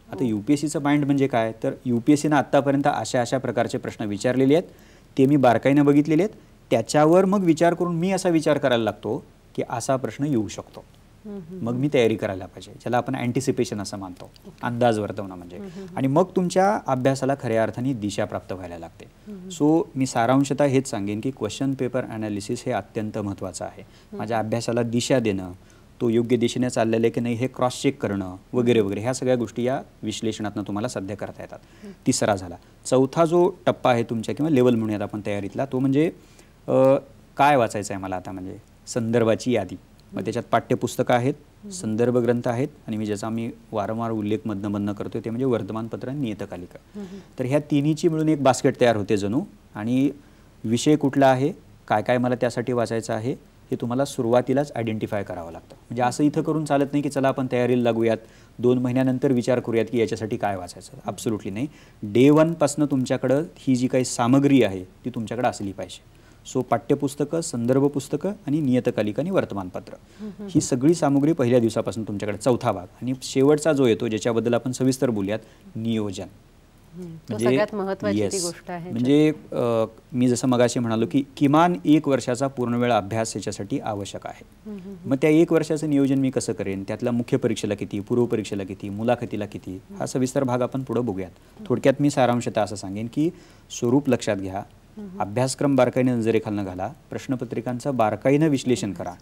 आता UPSCचं माइंड म्हणजे काय, तर UPSCनं आत्तापर्यंत अशा प्रकारचे प्रश्न विचारलेले आहेत, ते मी बारकाईनं बघितलेले आहेत, त्याच्यावर मग विचार करून मी असा विचार करायला लागतो की असा प्रश्न येऊ शकतो, मग मी तयारी करायला पाहिजे, ज्याला आपण अँटिसिपेशन असं मानतो, अंदाज वर्तवणं म्हणजे. आणि मग तुमच्या अभ्यासाला खऱ्या अर्थाने दिशा प्राप्त व्हायला लागते. सो मी सारांशतः हेच सांगेन की क्वेश्चन पेपर ॲनालिसिस हे अत्यंत महत्त्वाचं आहे. माझ्या अभ्यासाला दिशा देणं, तो योग्य दिशेने चाललेला आहे की नाही हे क्रॉस चेक करणं वगैरे वगैरे, ह्या सगळ्या गोष्टी या विश्लेषणातून तुम्हाला साध्य करता येतात. तिसरा झाला. चौथा जो टप्पा आहे तुमच्या किंवा लेवल म्हणूयात आपण तयारीतला, तो म्हणजे काय वाचायचं आहे मला आता, म्हणजे संदर्भाची यादी. मग त्याच्यात पाठ्यपुस्तकं आहेत, संदर्भ ग्रंथ आहेत आणि मी ज्याचा मी वारंवार उल्लेख मधनं करतो ते म्हणजे वर्तमानपत्र आणि नियतकालिका. तर ह्या तिन्हीची मिळून एक बास्केट तयार होते जणू. आणि विषय कुठला आहे, काय काय मला त्यासाठी वाचायचं आहे, हे तुम्हाला सुरुवातीलाच आयडेंटिफाय करावं लागतं. म्हणजे असं इथं करून चालत नाही की चला आपण तयारीला लागूयात, 2 महिन्यानंतर विचार करूयात की याच्यासाठी काय वाचायचं. ॲब्सोल्युटली नाही. डे 1 पासनं तुमच्याकडं ही जी काही सामग्री आहे ती तुमच्याकडे असली पाहिजे. सो पाठ्यपुस्तकं, संदर्भ पुस्तकं आणि नियतकालिका आणि वर्तमानपत्र, ही सगळी सामग्री पहिल्या दिवसापासून तुमच्याकडे. चौथा भाग आणि शेवटचा जो येतो ज्याच्याबद्दल आपण सविस्तर बोलूयात, नियोजन. म्हणजे मी जसं मगाशी म्हणालो की किमान 1 वर्षाचा पूर्णवेळ अभ्यास याच्यासाठी आवश्यक आहे. मग त्या 1 वर्षाचं नियोजन मी कसं करेन, त्यातल्या मुख्य परीक्षेला किती, पूर्व परीक्षेला किती, मुलाखतीला किती, हा सविस्तर भाग आपण पुढे बघूयात. थोडक्यात मी सारांशतः असं सांगेन की स्वरूप लक्षात घ्या, अभ्यासक्रम बारकाईने नजरेखालनं घाला, प्रश्नपत्रिकांचं बारकाईनं विश्लेषण करा,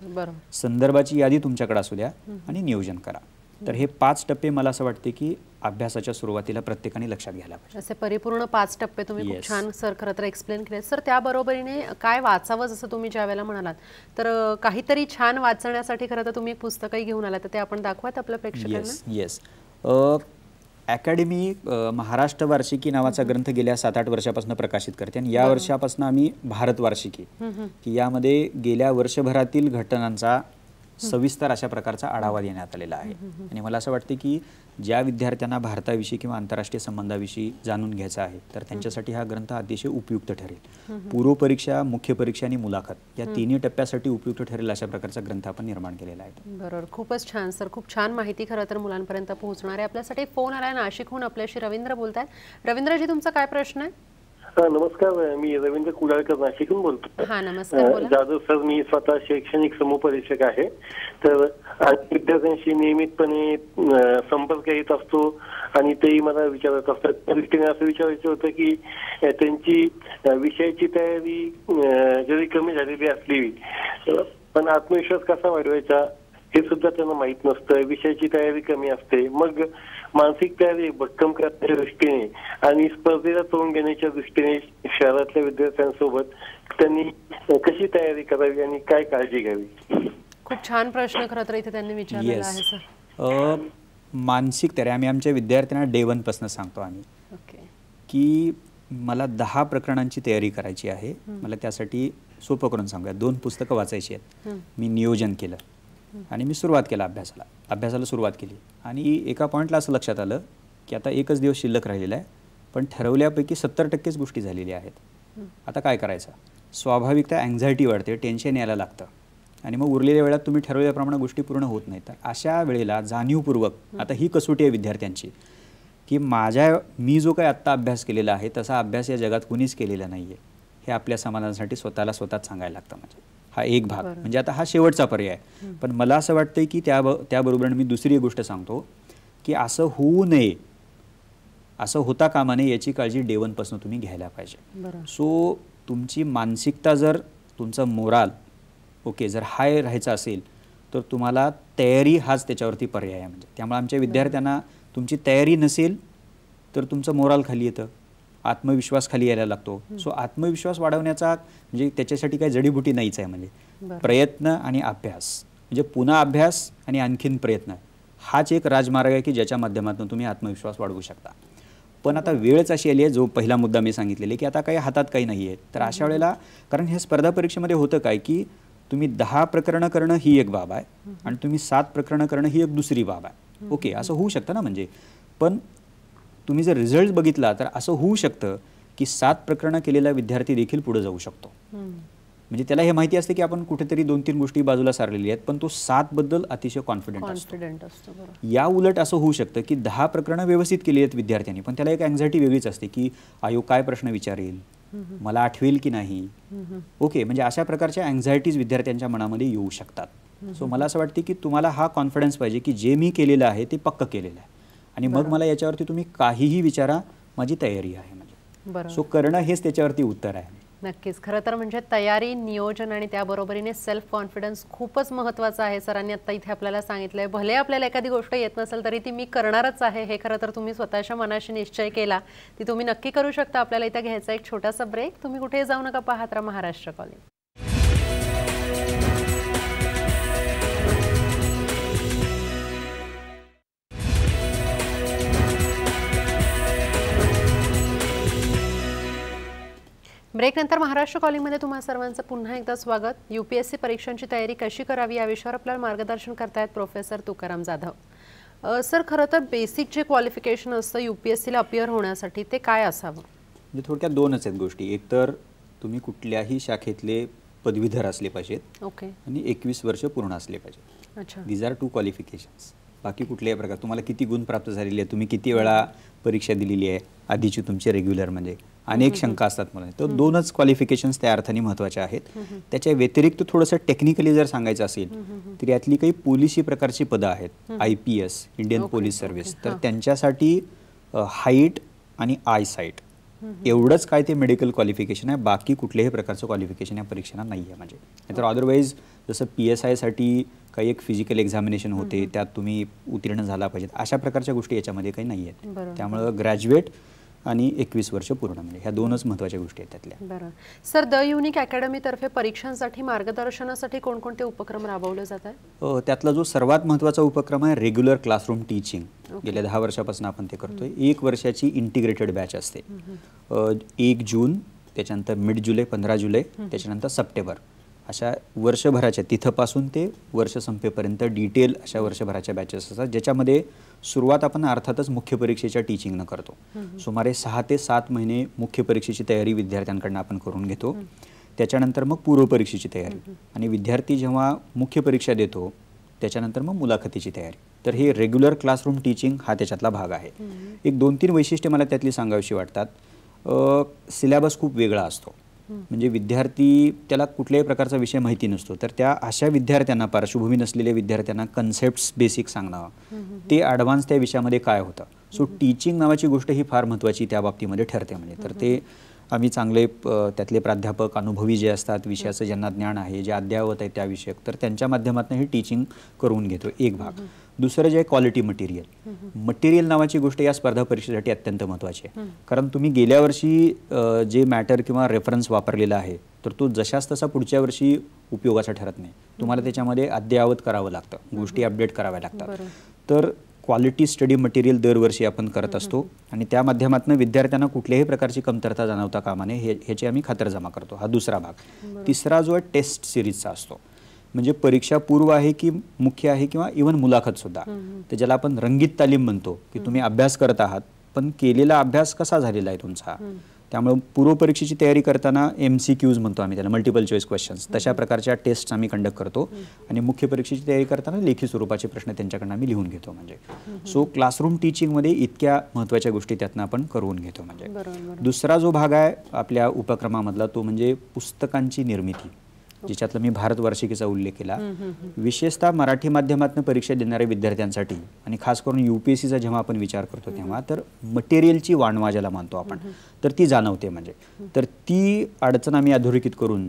संदर्भाची यादी तुमच्याकडे असू द्या आणि नियोजन करा. तर हे 5 टप्पे मला असं वाटते की अभ्यासाच्या सुरुवातीला प्रत्येकाने लक्षात घ्यायला पाहिजे. असे परिपूर्ण 5 टप्पे तुम्ही खूप छान सर खरं तर एक्सप्लेन केले. सर त्याबरोबरीने काय वाचावं जसं तुम्ही ज्या वेळेला म्हणालात, तर काहीतरी छान वाचण्यासाठी खरं तर तुम्ही एक पुस्तकही घेऊन आलात, तर ते आपण दाखवात आपल्या प्रेक्षकांना. येस. अकॅडमी महाराष्ट्र वार्षिकी नावाचा ग्रंथ गेल्या 7-8 वर्षापासून प्रकाशित करते आणि या वर्षापासून आम्ही भारत वार्षिकी, की यामध्ये गेल्या वर्षभरातील घटनांचा सविस्तर अशा प्रकारचा आढावा देण्यात आलेला आहे. आणि मला असं वाटते की ज्या विद्यार्थ्यांना भारताविषयी किंवा आंतरराष्ट्रीय संबंधाविषयी जाणून घ्यायचं आहे तर त्यांच्यासाठी हा ग्रंथ अतिशय उपयुक्त ठरेल. पूर्व परीक्षा, मुख्य परीक्षा आणि मुलाखत या तिन्ही टप्प्यासाठी उपयुक्त ठरेल अशा प्रकारचा ग्रंथ आपण निर्माण केलेला आहे. बरोबर, खूपच छान सर, खूप छान माहिती खरं तर मुलांपर्यंत पोहोचणार आहे. आपल्यासाठी फोन आलाय नाशिकहून, आपल्याशी रवींद्र बोलतायत. रवींद्रजी, तुमचा काय प्रश्न आहे? नमस्कार, मी रवींद्र कुडाळकर नाशिकहून बोलतो. हा नमस्कार, बोला. जाधव सर, मी स्वतः शैक्षणिक समुपदेशक आहे. तर विद्यार्थ्यांशी नियमितपणे संपर्क येत असतो आणि तेही मला विचारत असतात. त्या दृष्टीने असं विचारायचं होतं की त्यांची विषयाची तयारी जरी कमी झालेली असली पण आत्मविश्वास कसा वाढवायचा हे सुद्धा त्यांना माहित नसतं. विषयाची तयारी कमी असते, मग मानसिक तयारी भक्कम करण्याच्या दृष्टीने आणि स्पर्धेला तोंड घेण्याच्या दृष्टीने शहरातल्या विद्यार्थ्यांसोबत त्यांनी कशी तयारी करावी आणि काय काळजी घ्यावी? खूप छान प्रश्न खरं तर इथे त्यांनी विचारलेला आहे सर. मानसिक तयारी आम्ही आमच्या विद्यार्थ्यांना डे 1 पासून सांगतो आम्ही की मला 10 प्रकरणांची तयारी करायची आहे. मला त्यासाठी सोपं करून सांगूया, 2 पुस्तकं वाचायची आहेत. मी नियोजन केलं आणि मी सुरुवात केला अभ्यासाला सुरुवात केली आणि एका पॉईंटला असं लक्षात आलं की आता 1च दिवस शिल्लक राहिलेला आहे, पण ठरवल्यापैकी 70% गोष्टी झालेल्या आहेत. आता काय करायचं? स्वाभाविकता अँझायटी वाढते, टेन्शन यायला लागतं आणि मग उरलेल्या वेळात तुम्ही ठरवल्याप्रमाणे गोष्टी पूर्ण होत नाहीत. तर अशा वेळेला जाणीवपूर्वक, आता ही कसोटी आहे विद्यार्थ्यांची की मी जो काही आत्ता अभ्यास केलेला आहे तसा अभ्यास या जगात कुणीच केलेला नाही आहे, हे आपल्या समाधानासाठी स्वतःच सांगायला लागतं. म्हणजे हा एक भाग, म्हणजे आता हा शेवटचा पर्याय. पण मला असं वाटतं की त्याबरोबर मी दुसरी गोष्ट सांगतो की असं होऊ नये, असं होता कामा नये याची काळजी डे 1 पासून तुम्ही घ्यायला पाहिजे. सो तुमची मानसिकता, जर तुमचं मोराल जर हाय राहायचं असेल तर तुम्हाला तयारी हाच त्याच्यावरती पर्याय आहे. म्हणजे त्यामुळे आमच्या विद्यार्थ्यांना तुमची तयारी नसेल तर तुमचं मोराल खाली येतं, आत्मविश्वास खाली यायला लागतो. सो आत्मविश्वास वाढवण्याचा म्हणजे त्याच्यासाठी काही जडीबुटी नाहीच आहे. म्हणजे प्रयत्न आणि अभ्यास, म्हणजे पुन्हा अभ्यास आणि आणखीन प्रयत्न, हाच एक राजमार्ग आहे की ज्याच्या माध्यमातून तुम्ही आत्मविश्वास वाढवू शकता. पण आता वेळच अशी आली आहे, जो पहिला मुद्दा मी सांगितलेला की आता काही हातात काही नाही आहे. तर अशा वेळेला, कारण हे स्पर्धा परीक्षेमध्ये होतं काय की तुम्ही 10 प्रकरणं करणं ही एक बाब आहे आणि तुम्ही 7 प्रकरणं करणं ही एक दुसरी बाब आहे. ओके, असं होऊ शकतं ना. म्हणजे पण तुम्ही जर रिझल्ट बघितला तर असं होऊ शकतं की 7 प्रकरणं केलेला विद्यार्थी देखील पुढे जाऊ शकतो. म्हणजे त्याला हे माहिती असते की आपण कुठेतरी 2-3 गोष्टी बाजूला सारलेल्या आहेत, पण तो 7 बद्दल अतिशय कॉन्फिडंट असतो. या उलट असं होऊ शकतं की 10 प्रकरणं व्यवस्थित केली आहेत विद्यार्थ्यांनी, पण त्याला एक अँझायटी वेगळीच असते की आयोग काय प्रश्न विचारेल, मला आठवेल की नाही. ओके, म्हणजे अशा प्रकारच्या अँझायटीज विद्यार्थ्यांच्या मनामध्ये येऊ शकतात. सो मला असं वाटते की तुम्हाला हा कॉन्फिडन्स पाहिजे की जे मी केलेलं आहे ते पक्क केलेलं आहे आणि मग मला याच्यावरती तुम्ही काहीही विचारा, माझी तयारी आहे. म्हणजे सो करणं हेच त्याच्यावरती उत्तर आहे. नक्कीच. खरं तर म्हणजे तयारी, नियोजन आणि त्याबरोबरीने सेल्फ कॉन्फिडन्स खूपच महत्त्वाचं आहे. सरांनी आता इथे आपल्याला सांगितलंय, भले आपल्याला एखादी गोष्ट येत नसेल तरी ती मी करणारच आहे, हे खरं तर तुम्ही स्वतःच्या मनाशी निश्चय केला, ती तुम्ही नक्की करू शकता. आपल्याला इथे घ्यायचा एक छोटासा ब्रेक. तुम्ही कुठेही जाऊ नका, पाहत राहा महाराष्ट्र कॉलिंग. ब्रेकनंतर महाराष्ट्र कॉलिंगमध्ये तुम्हा सर्वांचं पुन्हा एकदा स्वागत. UPSC परीक्षांची तयारी कशी करावी या विषयावर आपल्याला मार्गदर्शन करतायत प्रोफेसर तुकाराम जाधव. सर, खरं तर बेसिक जे क्वालिफिकेशन असतं UPSCला अपियर होण्यासाठी ते काय असावं? म्हणजे थोडक्यात दोनच आहेत गोष्टी. एक तर तुम्ही कुठल्याही शाखेतले पदवीधर असले पाहिजेत. ओके. आणि 21 वर्ष पूर्ण असले पाहिजेत. अच्छा. These are 2 qualifications. बाकी कुठल्याही प्रकार, तुम्हाला किती गुण प्राप्त झालेले आहेत, तुम्ही किती वेळा परीक्षा दिलेली आहे, आधीची तुमची रेग्युलर, म्हणजे अनेक शंका असतात मला. तर 2च क्वालिफिकेशन्स त्या अर्थाने महत्त्वाचे आहेत. त्याच्या व्यतिरिक्त थोडंसं टेक्निकली जर सांगायचं असेल तर यातली काही पोलिसी प्रकारची पदं आहेत, IPS, इंडियन पोलीस सर्व्हिस, तर त्यांच्यासाठी हाईट आणि आय साईट एवढंच काय ते मेडिकल क्वालिफिकेशन आहे. बाकी कुठल्याही प्रकारचं क्वालिफिकेशन या परीक्षेला नाही आहे. म्हणजे नाहीतर अदरवाईज जसं PSIसाठी काही एक फिजिकल एक्झामिनेशन होते, त्यात तुम्ही उत्तीर्ण झाला पाहिजेत, अशा प्रकारच्या गोष्टी याच्यामध्ये काही नाही आहेत. त्यामुळं ग्रॅज्युएट आणि 21 वर्ष पूर्ण, म्हणजे ह्या 2च महत्त्वाच्या गोष्टी आहेत त्यातल्या. बरं. सर, द युनिक अकॅडमीतर्फे परीक्षांसाठी मार्गदर्शनासाठी कोणकोणते उपक्रम राबवले जात आहेत? त्यातला जो सर्वात महत्त्वाचा उपक्रम आहे रेग्युलर क्लासरूम टीचिंग. गेल्या 10 वर्षापासून आपण ते करतोय. 1 वर्षाची इंटिग्रेटेड बॅच असते. 1 जून, त्याच्यानंतर मिड जुलै, 15 जुलै, त्याच्यानंतर सप्टेंबर, अशा वर्षभराच्या तिथपासून ते वर्ष संपेपर्यंत डिटेल अशा वर्षभराच्या बॅचेस असतात, ज्याच्यामध्ये सुरुवात आपण अर्थातच मुख्य परीक्षेच्या टीचिंगनं करतो. सुमारे 6 ते 7 महिने मुख्य परीक्षेची तयारी विद्यार्थ्यांकडून आपण करून घेतो. त्याच्यानंतर मग पूर्व परीक्षेची तयारी, आणि विद्यार्थी जेव्हा मुख्य परीक्षा देतो त्याच्यानंतर मग मुलाखतीची तयारी. तर हे रेग्युलर क्लासरूम टीचिंग हा त्याच्यातला भाग आहे. एक 2-3 वैशिष्ट्ये मला त्यातली सांगावीशी वाटतात. सिलेबस खूप वेगळा असतो. म्हणजे विद्यार्थी, त्याला कुठल्याही प्रकारचा विषय माहिती नसतो, तर त्या अशा विद्यार्थ्यांना, पार्श्वभूमी नसलेल्या विद्यार्थ्यांना कन्सेप्ट्स बेसिक सांगणं, ते ॲडव्हान्स त्या विषयामध्ये काय होतं. सो टीचिंग नावाची गोष्ट ही फार महत्त्वाची त्या बाबतीमध्ये ठरते. म्हणजे तर ते आम्ही चांगले त्यातले प्राध्यापक, अनुभवी जे असतात, विषयाचं ज्यांना ज्ञान आहे, जे अद्ययावत आहे त्या विषयक, तर त्यांच्या माध्यमातून हे टीचिंग करून घेतो, एक भाग. दुसरं जे आहे क्वालिटी मटेरियल नावाची गोष्ट या स्पर्धा परीक्षेसाठी अत्यंत महत्त्वाची आहे. कारण तुम्ही गेल्या वर्षी जे मॅटर किंवा रेफरन्स वापरलेला आहे तर तो जशाच तसा पुढच्या वर्षी उपयोगाचा ठरत नाही. तुम्हाला त्याच्यामध्ये अद्ययावत करावं लागतं, गोष्टी अपडेट कराव्या लागतात. तर क्वालिटी स्टडी मटेरियल दरवर्षी आपण करत असतो आणि त्या माध्यमातून विद्यार्थ्यांना कुठल्याही प्रकारची कमतरता जाणवता कामा नये ह्याची आम्ही खातरजमा करतो. हा दुसरा भाग. तिसरा जो आहे टेस्ट सिरीजचा असतो, म्हणजे परीक्षा पूर्व आहे की मुख्य आहे किंवा इव्हन मुलाखत सुद्धा, तर ज्याला आपण रंगीत तालीम म्हणतो, की तुम्ही अभ्यास करत आहात पण केलेला अभ्यास कसा झालेला आहे तुमचा. त्यामुळे पूर्व परीक्षेची तयारी करताना MCQs म्हणतो आम्ही त्याला, मल्टिपल चॉईस क्वेश्चन्स, तशा प्रकारच्या टेस्ट आम्ही कंडक्ट करतो. आणि मुख्य परीक्षेची तयारी करताना लेखी स्वरूपाचे प्रश्न त्यांच्याकडून आम्ही लिहून घेतो. म्हणजे सो क्लासरूम टीचिंगमध्ये इतक्या महत्त्वाच्या गोष्टी त्यातनं आपण करून घेतो. म्हणजे दुसरा जो भाग आहे आपल्या उपक्रमामधला तो म्हणजे पुस्तकांची निर्मिती, ज्याच्यातला मी भारत वार्षिकीचा उल्लेख केला. विशेषतः मराठी माध्यमातून परीक्षा देणाऱ्या विद्यार्थ्यांसाठी आणि खास करून UPSCचा जेव्हा आपण विचार करतो तेव्हा तर मटेरियलची वाणवा ज्याला मानतो आपण, तर ती जाणवते. म्हणजे तर ती अडचण आम्ही अधोरेखित करून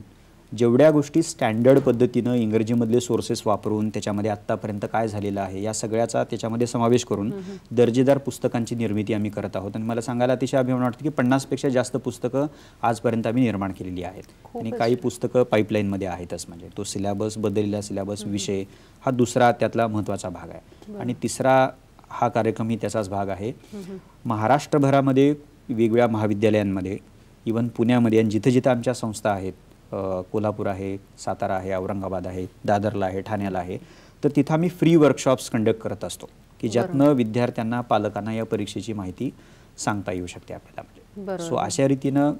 जेवढ्या गोष्टी स्टँडर्ड पद्धतीनं इंग्रजीमधले सोर्सेस वापरून त्याच्यामध्ये आत्तापर्यंत काय झालेलं आहे या सगळ्याचा त्याच्यामध्ये समावेश करून दर्जेदार पुस्तकांची निर्मिती आम्ही करत आहोत. आणि मला सांगायला अतिशय अभिमान वाटतो की 50पेक्षा जास्त पुस्तकं आजपर्यंत आम्ही निर्माण केलेली आहेत आणि काही पुस्तकं पाईपलाईनमध्ये आहेतच. म्हणजे तो सिलेबस, बदललेला सिलेबस, विषय हा दुसरा त्यातला महत्त्वाचा भाग आहे. आणि तिसरा हा कार्यक्रम ही त्याचाच भाग आहे. महाराष्ट्रभरामध्ये वेगवेगळ्या महाविद्यालयांमध्ये, इवन पुण्यामध्ये आणि जिथं जिथं आमच्या संस्था आहेत, कोल्हापूर आहे, सातारा आहे, औरंगाबाद आहे, दादरला आहे, ठाण्याला आहे, तर तिथं आम्ही फ्री वर्कशॉप्स कंडक्ट करत असतो की ज्यातनं विद्यार्थ्यांना, पालकांना या परीक्षेची माहिती सांगता येऊ शकते आपल्याला. सो अशा रीतीनं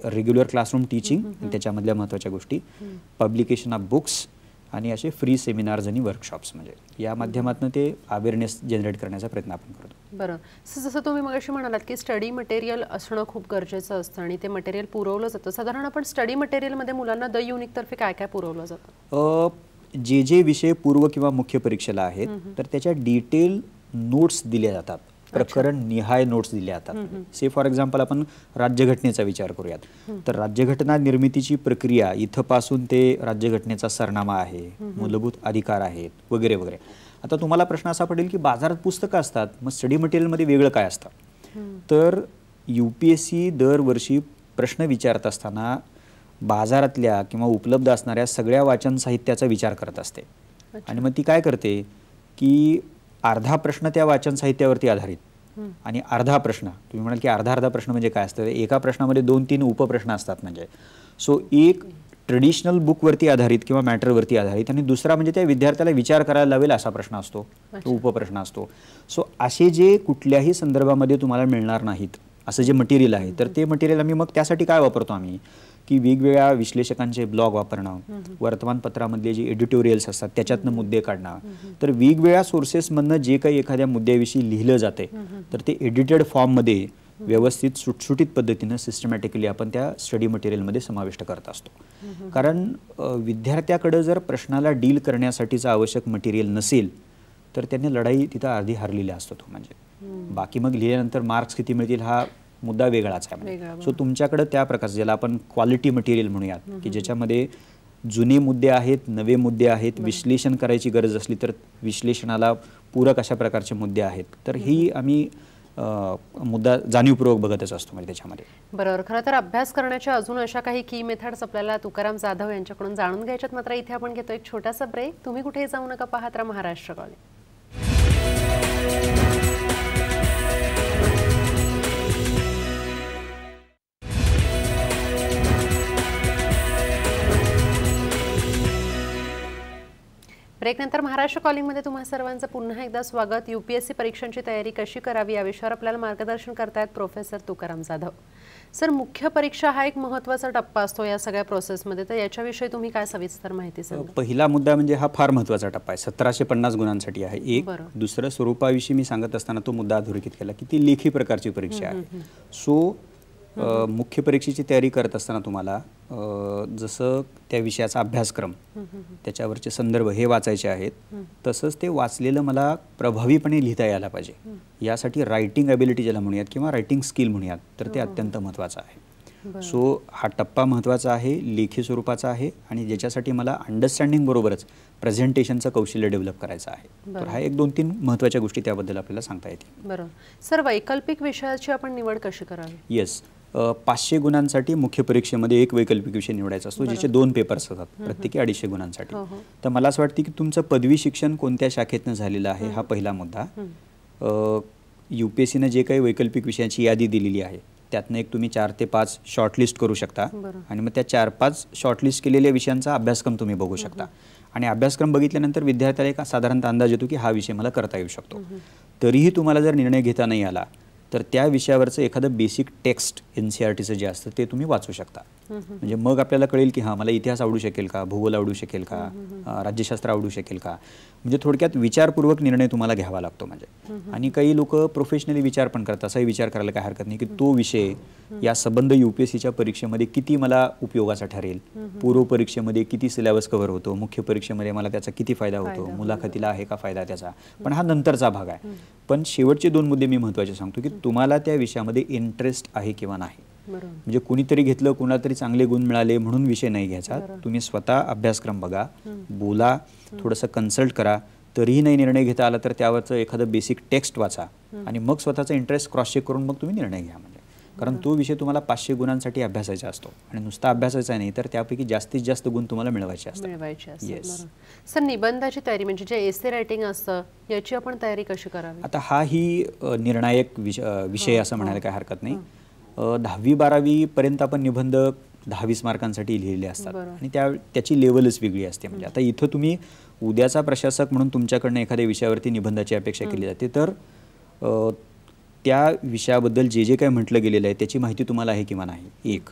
रेग्युलर क्लासरूम टीचिंग, त्याच्यामधल्या महत्त्वाच्या गोष्टी, पब्लिकेशन ऑफ बुक्स आणि असे फ्री सेमिनार्स आणि वर्कशॉप्स, म्हणजे या माध्यमातून ते अवेअरनेस जनरेट करण्याचा प्रयत्न आपण करतो. बरं, जसं तुम्ही मगाशी म्हणालात की स्टडी मटेरियल असणं खूप गरजेचं असतं आणि ते मटेरियल पुरवलं जातं. साधारण आपण स्टडी मटेरियलमध्ये मुलांना द युनिकतर्फे काय काय पुरवलं जातं? जे विषय पूर्व किंवा मुख्य परीक्षेला आहेत तर त्याच्या डिटेल नोट्स दिल्या जातात, प्रकरण निहाय नोट्स दिल्या जातात. से फॉर एक्झाम्पल आपण राज्यघटनेचा विचार करूयात, तर राज्यघटना निर्मितीची प्रक्रिया इथपासून ते राज्यघटनेचा सरनामा आहे, मूलभूत अधिकार आहेत वगैरे वगैरे. आता तुम्हाला प्रश्न असा पडेल की बाजारात पुस्तकं असतात, मग स्टडी मटेरियलमध्ये वेगळं काय असतं? तर UPSC दरवर्षी प्रश्न विचारत असताना बाजारातल्या किंवा उपलब्ध असणाऱ्या सगळ्या वाचन साहित्याचा विचार करत असते. आणि मग ती काय करते की अर्धा प्रश्न त्या वाचन साहित्यावरती आधारित आणि अर्धा प्रश्न, तुम्ही म्हणाल की अर्धा प्रश्न म्हणजे काय असतं, एका प्रश्नामध्ये 2-3 उपप्रश्न असतात. म्हणजे सो एक ट्रेडिशनल बुकवरती आधारित किंवा मॅटरवरती आधारित आणि दुसरा म्हणजे त्या विद्यार्थ्याला विचार करायला लावेल असा प्रश्न असतो, उपप्रश्न असतो. सो असे जे कुठल्याही संदर्भामध्ये तुम्हाला मिळणार नाहीत असं जे मटेरियल आहे, तर ते मटेरियल आम्ही मग त्यासाठी काय वापरतो आम्ही की वेगवेगळ्या विश्लेषकांचे ब्लॉग वापरणं, वर्तमानपत्रामधले जे एडिटोरियल्स असतात त्याच्यातनं मुद्दे काढणं. तर वेगवेगळ्या सोर्सेसमधनं जे काही एखाद्या मुद्द्याविषयी लिहिलं जाते तर ते एडिटेड फॉर्ममध्ये व्यवस्थित सुटसुटीत पद्धतीनं सिस्टमॅटिकली आपण त्या स्टडी मटेरियलमध्ये समाविष्ट करत असतो. कारण विद्यार्थ्याकडं जर प्रश्नाला डील करण्यासाठीचं आवश्यक मटेरियल नसेल तर त्यांनी लढाई तिथं अर्धी हरलेली असतो. तो म्हणजे बाकी मग लिहिल्यानंतर मार्क्स किती मिळतील हा मुद्दा वेगळाच आहे. सो तुमच्याकडे त्या प्रकारचं ज्याला आपण क्वालिटी मटेरियल म्हणूयात की ज्याच्यामध्ये जुने मुद्दे आहेत, नवे मुद्दे आहेत, विश्लेषण करायची गरज असली तर विश्लेषणाला पूरक अशा प्रकारचे मुद्दे आहेत, तर ही आम्ही मुद्दा जाणीवपूर्वक बघतच असतो म्हणजे त्याच्यामध्ये. बरोबर. खरं तर अभ्यास करण्याच्या अजून अशा काही की मेथड्स आपल्याला तुकाराम जाधव यांच्याकडून जाणून घ्यायच्यात. मात्र इथे आपण घेतो एक छोटासा ब्रेक. तुम्ही कुठेही जाऊ नका, पाहत राहा महाराष्ट्र कॉलिंग. ब्रेकनंतर महाराष्ट्र कॉलिंगमध्ये तुम्हा सर्वांचं पुन्हा एकदा स्वागत. UPSC परीक्षांची तयारी कशी करावी या विषयावर आपल्याला मार्गदर्शन करतायत प्रोफेसर तुकाराम जाधव. सर, मुख्य परीक्षा हा एक महत्त्वाचा टप्पा असतो या सगळ्या प्रोसेसमध्ये, तर याच्याविषयी तुम्ही काय सविस्तर माहिती सांगा? पहिला मुद्दा म्हणजे हा फार महत्त्वाचा टप्पा आहे, 1750 गुणांसाठी आहे एक. दुसरं स्वरूपाविषयी मी सांगत असताना तो मुद्दा अधोरेखित केला की ती लेखी प्रकारची परीक्षा आहे. सो मुख्य परीक्षेची तयारी करत असताना तुम्हाला जसं त्या विषयाचा अभ्यासक्रम, त्याच्यावरचे संदर्भ हे वाचायचे आहेत, तसंच ते वाचलेलं मला प्रभावीपणे लिहिता यायला पाहिजे. यासाठी रायटिंग ॲबिलिटी ज्याला म्हणूयात किंवा रायटिंग स्किल म्हणूयात, तर ते अत्यंत महत्त्वाचं आहे. सो हा टप्पा महत्त्वाचा आहे, लेखी स्वरूपाचा आहे आणि ज्याच्यासाठी मला अंडरस्टँडिंग बरोबरच प्रेझेंटेशनचं कौशल्य डेव्हलप करायचं आहे. तर हा 1-2-3 महत्त्वाच्या गोष्टी त्याबद्दल आपल्याला सांगता येतील. बरोबर. सर, वैकल्पिक विषयाची आपण निवड कशी करावी? येस, 500 गुणांसाठी मुख्य परीक्षेमध्ये एक वैकल्पिक विषय निवडायचा असतो, ज्याचे 2 पेपर्स असतात, प्रत्येकी 250 गुणांसाठी. तर मला असं वाटतं की तुमचं पदवी शिक्षण कोणत्या शाखेतनं झालेलं आहे हा पहिला मुद्दा. UPSCनं जे काही वैकल्पिक विषयांची यादी दिलेली आहे त्यातनं एक तुम्ही 4 ते 5 शॉर्टलिस्ट करू शकता आणि मग त्या 4-5 शॉर्टलिस्ट केलेल्या विषयांचा अभ्यासक्रम तुम्ही बघू शकता. आणि अभ्यासक्रम बघितल्यानंतर विद्यार्थ्याला एक साधारणतः अंदाज येतो की हा विषय मला करता येऊ शकतो. तरीही तुम्हाला जर निर्णय घेता नाही आला तर त्या विषयावरचं एखादं बेसिक टेक्स्ट NCERTचं जे असतं ते तुम्ही वाचू शकता. म्हणजे मग आपल्याला कळेल की हां, मला इतिहास आवडू शकेल का, भूगोल आवडू शकेल का, राज्यशास्त्र आवडू शकेल का. म्हणजे थोडक्यात विचारपूर्वक निर्णय तुम्हाला घ्यावा लागतो. म्हणजे आणि काही लोक प्रोफेशनली विचार पण करतात, असाही विचार करायला काय हरकत नाही की तो विषय या संबंध UPSCच्या परीक्षेमध्ये किती मला उपयोगाचा ठरेल, पूर्व परीक्षेमध्ये किती सिलेबस कव्हर होतो, मुख्य परीक्षेमध्ये मला त्याचा किती फायदा होतो, मुलाखतीला आहे का फायदा त्याचा. पण हा नंतरचा भाग आहे. पण शेवटचे 2 मुद्दे मी महत्त्वाचे सांगतो की तुम्हाला त्या विषयामध्ये इंटरेस्ट आहे किंवा नाही. म्हणजे कुणीतरी घेतलं, कुणाला तरी चांगले गुण मिळाले म्हणून विषय नाही घ्यायचा. तुम्ही स्वतः अभ्यासक्रम बघा, बोला, थोडंसं कन्सल्ट करा. तरीही नाही निर्णय घेता आला तर त्यावरचं एखादं बेसिक टेक्स्ट वाचा आणि मग स्वतःचा इंटरेस्ट क्रॉस चेक करून मग तुम्ही निर्णय घ्या. म्हणजे कारण तो विषय तुम्हाला 500 गुणांसाठी अभ्यासायचा असतो आणि नुसता अभ्यासायचा नाही तर त्यापैकी जास्तीत जास्त गुण तुम्हाला मिळवायचे असतात. सर, निबंधाची तयारी म्हणजे जे एसे रायटिंग असतं याची आपण तयारी कशी करावी? आता हा ही निर्णायक विषय असं म्हणायला काही हरकत नाही. 10वी-12वी पर्यंत आपण निबंध 10-20 मार्कांसाठी लिहिलेले असतात आणि त्याची लेवलच वेगळी असते. म्हणजे आता इथं तुम्ही उद्याचा प्रशासक म्हणून तुमच्याकडनं एखाद्या विषयावरती निबंधाची अपेक्षा केली जाते तर त्या विषयाबद्दल जे जे काही म्हटलं गेलेलं आहे त्याची माहिती तुम्हाला आहे किंवा नाही, एक.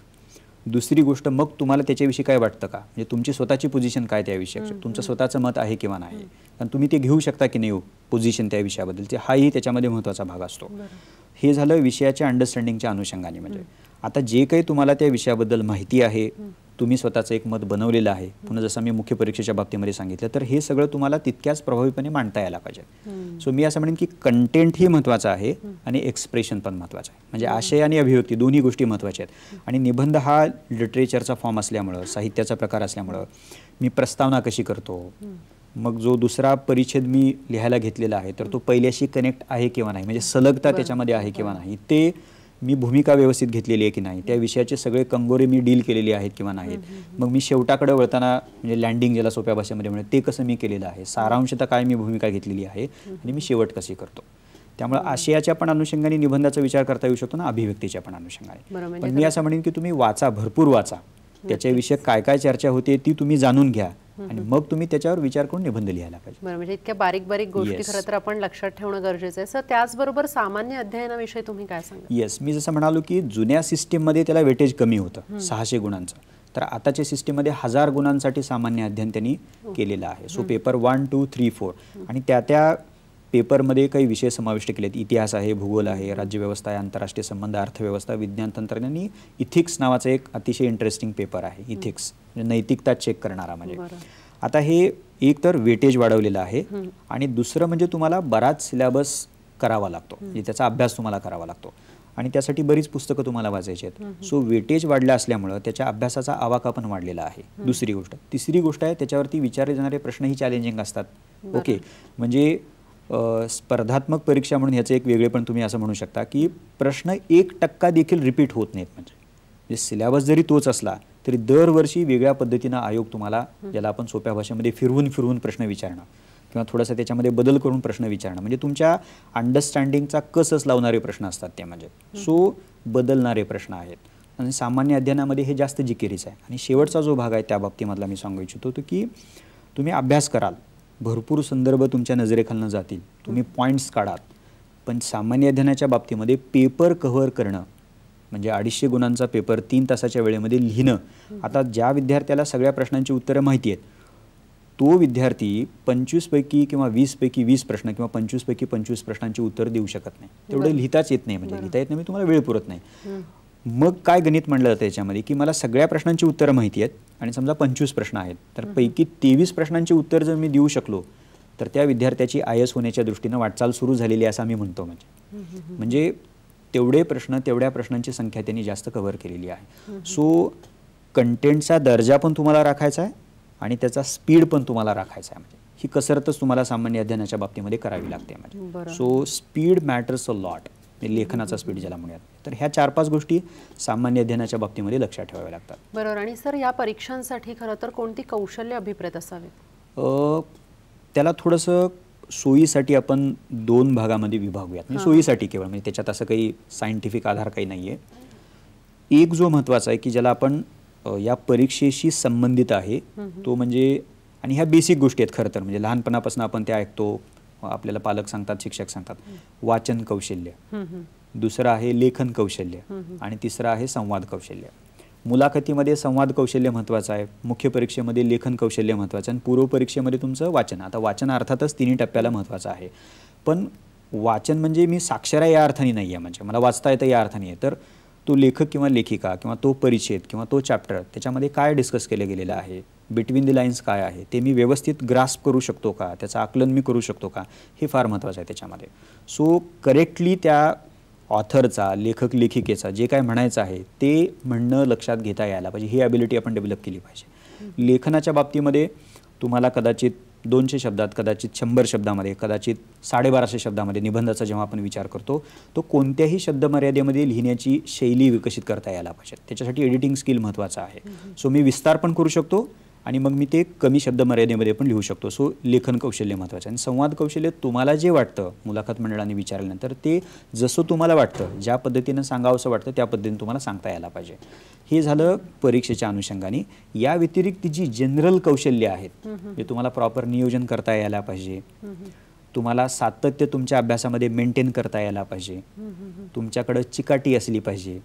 दुसरी गोष्ट, मग तुम्हाला त्याच्याविषयी काय वाटतं का, म्हणजे तुमची स्वतःची पोझिशन काय त्या विषयाची, तुमचं स्वतःचं मत आहे किंवा नाही, कारण तुम्ही ते घेऊ शकता की नाही पोझिशन त्या विषयाबद्दलची, हाही त्याच्यामध्ये महत्त्वाचा भाग असतो. हे झालं विषयाच्या अंडरस्टँडिंगच्या अनुषंगाने. म्हणजे आता जे काही तुम्हाला त्या विषयाबद्दल माहिती आहे, तुम्ही स्वतःचं एक मत बनवलेलं आहे, पुन्हा जसं मी मुख्य परीक्षेच्या बाबतीमध्ये सांगितलं, तर हे सगळं तुम्हाला तितक्याच प्रभावीपणे मांडता यायला पाहिजे. सो मी असं म्हणेन की कंटेंट ही महत्त्वाचं आहे आणि एक्सप्रेशन पण महत्त्वाचं आहे. म्हणजे आशय आणि अभिव्यक्ती दोन्ही गोष्टी महत्त्वाच्या आहेत. आणि निबंध हा लिटरेचरचा फॉर्म असल्यामुळं, साहित्याचा प्रकार असल्यामुळं, मी प्रस्तावना कशी करतो, मग जो दुसरा परिच्छेद मी लिहायला घेतलेला आहे तर तो पहिल्याशी कनेक्ट आहे किंवा नाही, म्हणजे सलगता त्याच्यामध्ये आहे किंवा नाही, ते मी भूमिका व्यवस्थित घेतलेली आहे की नाही, त्या विषयाचे सगळे कंगोरे मी डील केलेले आहेत किंवा नाहीत, मग मी शेवटाकडे वळताना म्हणजे लँडिंग ज्याला सोप्या भाषेमध्ये म्हणते ते कसं मी केलेलं आहे, सारांशतः काय मी भूमिका घेतलेली आहे आणि मी शेवट कशी करतो. त्यामुळे आशयाच्या पण अनुषंगाने निबंधाचा विचार करता येऊ शकतो ना, अभिव्यक्तीच्या पण अनुषंगाने. पण मी असं म्हणेन की तुम्ही वाचा, भरपूर वाचा, त्याच्याविषयी काय काय चर्चा होते ती तुम्ही जाणून घ्या आणि मग तुम्ही त्याच्यावर विचार करून निबंध लिहायला पाहिजे. बरं, म्हणजे इतक्या बारीक बारीक गोष्टी खरं तर आपण लक्षात ठेवणं गरजेचं आहे. सर, त्याचबरोबर सामान्य अध्ययनाविषयी तुम्ही काय सांगा? येस, मी जसं म्हणालो की जुन्या सिस्टीममध्ये त्याला वेटेज कमी होतं 600 गुणांचं, तर आताच्या सिस्टीममध्ये 1000 गुणांसाठी सामान्य अध्ययन त्यांनी केलेलं आहे. सो पेपर 1, 2, 3, 4 आणि त्या पेपरमध्ये काही विषय समाविष्ट केलेत. इतिहास आहे, भूगोल आहे, राज्यव्यवस्था आहे, आंतरराष्ट्रीय संबंध, अर्थव्यवस्था, विज्ञान तंत्रज्ञान आणि इथिक्स नावाचा एक अतिशय इंटरेस्टिंग पेपर आहे. इथिक्स म्हणजे नैतिकता चेक करणारा. म्हणजे आता हे एक तर वेटेज वाढवलेलं आहे आणि दुसरं म्हणजे तुम्हाला बराच सिलेबस करावा लागतो, म्हणजे त्याचा अभ्यास तुम्हाला करावा लागतो आणि त्यासाठी बरीच पुस्तकं तुम्हाला वाचायची आहेत. सो वेटेज वाढलं असल्यामुळं त्याच्या अभ्यासाचा आवाका पण वाढलेला आहे. दुसरी गोष्ट. तिसरी गोष्ट आहे, त्याच्यावरती विचारले जाणारे प्रश्नही चॅलेंजिंग असतात. ओके, म्हणजे स्पर्धात्मक परीक्षा म्हणून ह्याचं एक वेगळे पण तुम्ही असं म्हणू शकता की प्रश्न 1% देखील रिपीट होत नाहीत. म्हणजे सिलेबस जरी तोच असला तरी दरवर्षी वेगळ्या पद्धतीनं आयोग तुम्हाला, ज्याला आपण सोप्या भाषेमध्ये फिरवून प्रश्न विचारणं किंवा थोडासा त्याच्यामध्ये बदल करून प्रश्न विचारणं, म्हणजे तुमच्या अंडरस्टँडिंगचा कसच लावणारे प्रश्न असतात ते. म्हणजे सो बदलणारे प्रश्न आहेत आणि सामान्य अध्ययनामध्ये हे जास्त जिकिरीच आहे. आणि शेवटचा जो भाग आहे त्या बाबतीमधला मी सांगू इच्छितो तो की तुम्ही अभ्यास कराल, भरपूर संदर्भ तुमच्या नजरेखालनं जातील, तुम्ही पॉईंट्स काढाल, पण सामान्य अध्ययनाच्या बाबतीमध्ये पेपर कव्हर करणं म्हणजे 250 गुणांचा पेपर 3 तासाच्या वेळेमध्ये लिहिणं. आता ज्या विद्यार्थ्याला सगळ्या प्रश्नांची उत्तरं माहिती आहेत तो विद्यार्थी 25 पैकी किंवा 20 पैकी 20 प्रश्न किंवा 25 पैकी 25 प्रश्नांची उत्तर देऊ शकत नाही. तेवढं लिहिताच येत नाही. म्हणजे लिहिता येत नाही म्हणजे तुम्हाला वेळ पुरत नाही. मग काय गणित म्हणलं जातं याच्यामध्ये की मला सगळ्या प्रश्नांची उत्तरं माहिती आहेत आणि समजा 25 प्रश्न आहेत तर पैकी 23 प्रश्नांची उत्तर जर मी देऊ शकलो तर त्या विद्यार्थ्याची IAS होण्याच्या दृष्टीनं वाटचाल सुरू झालेली आहे असं आम्ही म्हणतो. म्हणजे तेवढे प्रश्न, तेवढ्या प्रश्नांची संख्या त्यांनी जास्त कव्हर केलेली आहे. सो कंटेंटचा दर्जा पण तुम्हाला राखायचा आहे आणि त्याचा स्पीड पण तुम्हाला राखायचा आहे. म्हणजे ही कसरतच तुम्हाला सामान्य अध्ययनाच्या बाबतीमध्ये करावी लागते. म्हणजे so speed matters a lot, लेखनाचा स्पीड ज्याला म्हणूयात. तर ह्या 4-5 गोष्टी सामान्य अध्ययनाच्या बाबतीमध्ये लक्षात ठेवाव्या लागतात. बरोबर. आणि सर, या परीक्षांसाठी खरं तर कोणती कौशल्य अभिप्रेत असावेत? त्याला थोडंसं सोयीसाठी आपण 2 भागामध्ये विभागूयात. म्हणजे सोयीसाठी केवळ, म्हणजे त्याच्यात असं काही सायंटिफिक आधार काही नाही आहे. एक जो महत्त्वाचा आहे की ज्याला आपण या परीक्षेशी संबंधित आहे तो म्हणजे, आणि ह्या बेसिक गोष्टी आहेत खरं तर, म्हणजे लहानपणापासून आपण त्या ऐकतो, आपल्याला पालक सांगतात, शिक्षक सांगतात, वाचन कौशल्य. दुसरं आहे लेखन कौशल्य आणि तिसरं आहे संवाद कौशल्य. मुलाखतीमध्ये संवाद कौशल्य महत्त्वाचं आहे, मुख्य परीक्षेमध्ये लेखन कौशल्य महत्त्वाचं आणि पूर्व परीक्षेमध्ये तुमचं वाचन. आता वाचन अर्थातच 3 टप्प्याला महत्त्वाचं आहे, पण वाचन म्हणजे मी साक्षर आहे या अर्थाने नाही आहे, म्हणजे मला वाचता येतं या अर्थाने आहे. तर तो लेखक किंवा लेखिका किंवा तो परिच्छेद किंवा तो चॅप्टर त्याच्यामध्ये काय डिस्कस केलं गेलेलं आहे, बिटवीन द लाईन्स काय आहे ते मी व्यवस्थित ग्रास्प करू शकतो का, त्याचं आकलन मी करू शकतो का, हे फार महत्त्वाचं आहे त्याच्यामध्ये. सो करेक्टली त्या ऑथरचा, लेखक लेखिकेचा जे काय म्हणायचं आहे ते म्हणणं लक्षात घेता यायला पाहिजे. ही ॲबिलिटी आपण डेव्हलप केली पाहिजे. लेखनाच्या बाबतीमध्ये तुम्हाला कदाचित 200 शब्दात, कदाचित 100 शब्दामध्ये, कदाचित 1250 शब्दामध्ये निबंधाचा जेव्हा आपण विचार करतो तो कोणत्याही शब्दमर्यादेमध्ये लिहिण्याची शैली विकसित करता यायला पाहिजे. त्याच्यासाठी एडिटिंग स्किल महत्त्वाचं आहे. सो मी विस्तार पण करू शकतो आणि मग मी ते कमी शब्दमर्यादेमध्ये पण लिहू शकतो. सो लेखन कौशल्य महत्त्वाचं आहे. आणि संवाद कौशल्य तुम्हाला जे वाटतं मुलाखत मंडळाने विचारल्यानंतर ते जसं तुम्हाला वाटतं, ज्या पद्धतीनं सांगावंसं वाटतं त्या पद्धतीने तुम्हाला सांगता यायला पाहिजे. हे झालं परीक्षेच्या अनुषंगाने. या व्यतिरिक्त जी जनरल कौशल्य आहेत जे तुम्हाला प्रॉपर नियोजन करता यायला पाहिजे, तुम्हाला सातत्य तुमच्या अभ्यासामध्ये मेंटेन करता यायला पाहिजे, तुमच्याकडं चिकाटी असली पाहिजे.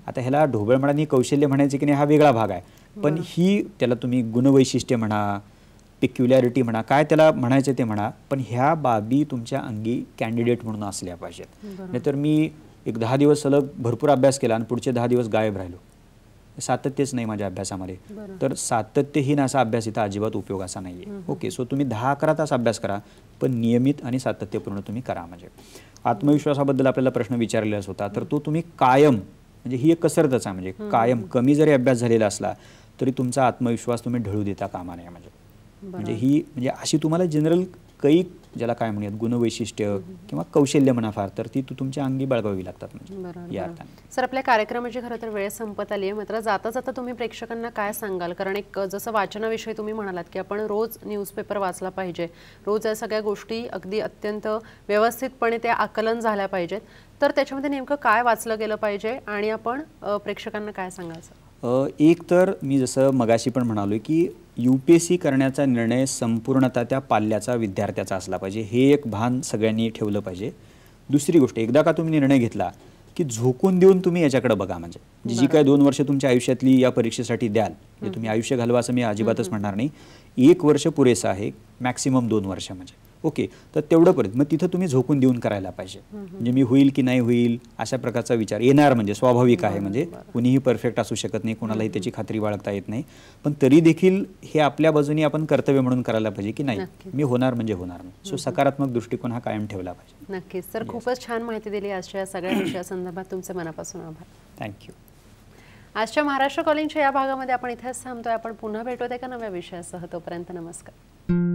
आता ह्याला ढोबळमानाने कौशल्य म्हणायचे की नाही हा वेगळा भाग आहे, पण ही त्याला तुम्ही गुणवैशिष्ट्य म्हणा, पेक्युलॅरिटी म्हणा, काय त्याला म्हणायचं ते म्हणा, पण ह्या बाबी तुमच्या अंगी कॅन्डिडेट म्हणून असल्या पाहिजेत. नाहीतर मी एक 10 दिवस सलग भरपूर अभ्यास केला आणि पुढचे 10 दिवस गायब राहिलो, सातत्यच नाही माझ्या अभ्यासामध्ये, तर सातत्यहीन असा अभ्यास इथं अजिबात उपयोगाचा नाही आहे. ओके, सो तुम्ही 10-11 तास अभ्यास करा, पण नियमित आणि सातत्यपूर्ण तुम्ही करा. म्हणजे आत्मविश्वासाबद्दल आपल्याला प्रश्न विचारलेलाच होता, तर तो तुम्ही कायम, म्हणजे ही एक कसरतच आहे. म्हणजे कायम कमी जरी अभ्यास झालेला असला तरी तुमचा आत्मविश्वास तुम्ही ढळू देता कामा नये. म्हणजे ही म्हणजे अशी तुम्हाला जनरल काही ज्याला काय म्हणूयात गुणवैशिष्ट्य किंवा कौशल्य म्हणा फार, तर ती तुमच्या अंगी बाळगावी लागतात. म्हणजे या अर्थाने. सर, आपल्या कार्यक्रमाची खरं तर वेळ संपत आली आहे. मात्र जाता जाता तुम्ही प्रेक्षकांना काय सांगाल? कारण एक जसं वाचनाविषयी तुम्ही म्हणालात की आपण रोज न्यूजपेपर वाचला पाहिजे, रोज या सगळ्या गोष्टी अगदी अत्यंत व्यवस्थितपणे त्या आकलन झाल्या पाहिजेत, तर त्याच्यामध्ये नेमकं काय वाचलं गेलं पाहिजे आणि आपण प्रेक्षकांना काय सांगायचं? एक तर मी जसं मगाशी पण म्हणालो की UPSC करण्याचा निर्णय संपूर्णतः त्या पाल्याचा, विद्यार्थ्याचा असला पाहिजे. हे एक भान सगळ्यांनी ठेवलं पाहिजे. दुसरी गोष्ट, एकदा का तुम्ही निर्णय घेतला की झोकून देऊन तुम्ही याच्याकडे बघा. म्हणजे जी काय 2 वर्ष तुमच्या आयुष्यातली या परीक्षेसाठी द्याल, म्हणजे तुम्ही आयुष्य घालवा असं मी अजिबातच म्हणणार नाही. 1 वर्ष पुरेसं आहे, मॅक्सिमम 2 वर्ष. म्हणजे ओके, तर तेवढं पर्यंत मग तिथं तुम्ही झोकून देऊन करायला पाहिजे. म्हणजे मी होईल की नाही होईल अशा प्रकारचा विचार येणार म्हणजे स्वाभाविक आहे. म्हणजे कुणीही परफेक्ट असू शकत नाही, कोणालाही त्याची खात्री बाळगता येत नाही, पण तरी देखील हे आपल्या बाजूने आपण कर्तव्य म्हणून करायला पाहिजे की नाही मी होणार म्हणजे होणार. सो सकारात्मक दृष्टिकोन हा कायम ठेवला पाहिजे. नक्कीच सर, खूपच छान माहिती दिली आजच्या सगळ्या विषयासंदर्भात. तुमचे मनापासून आभार. थँक्यू. आजच्या महाराष्ट्र कॉलिंगच्या या भागामध्ये आपण इथेच थांबतोय. आपण पुन्हा भेटूया एका नव्या विषयासह. तोपर्यंत नमस्कार.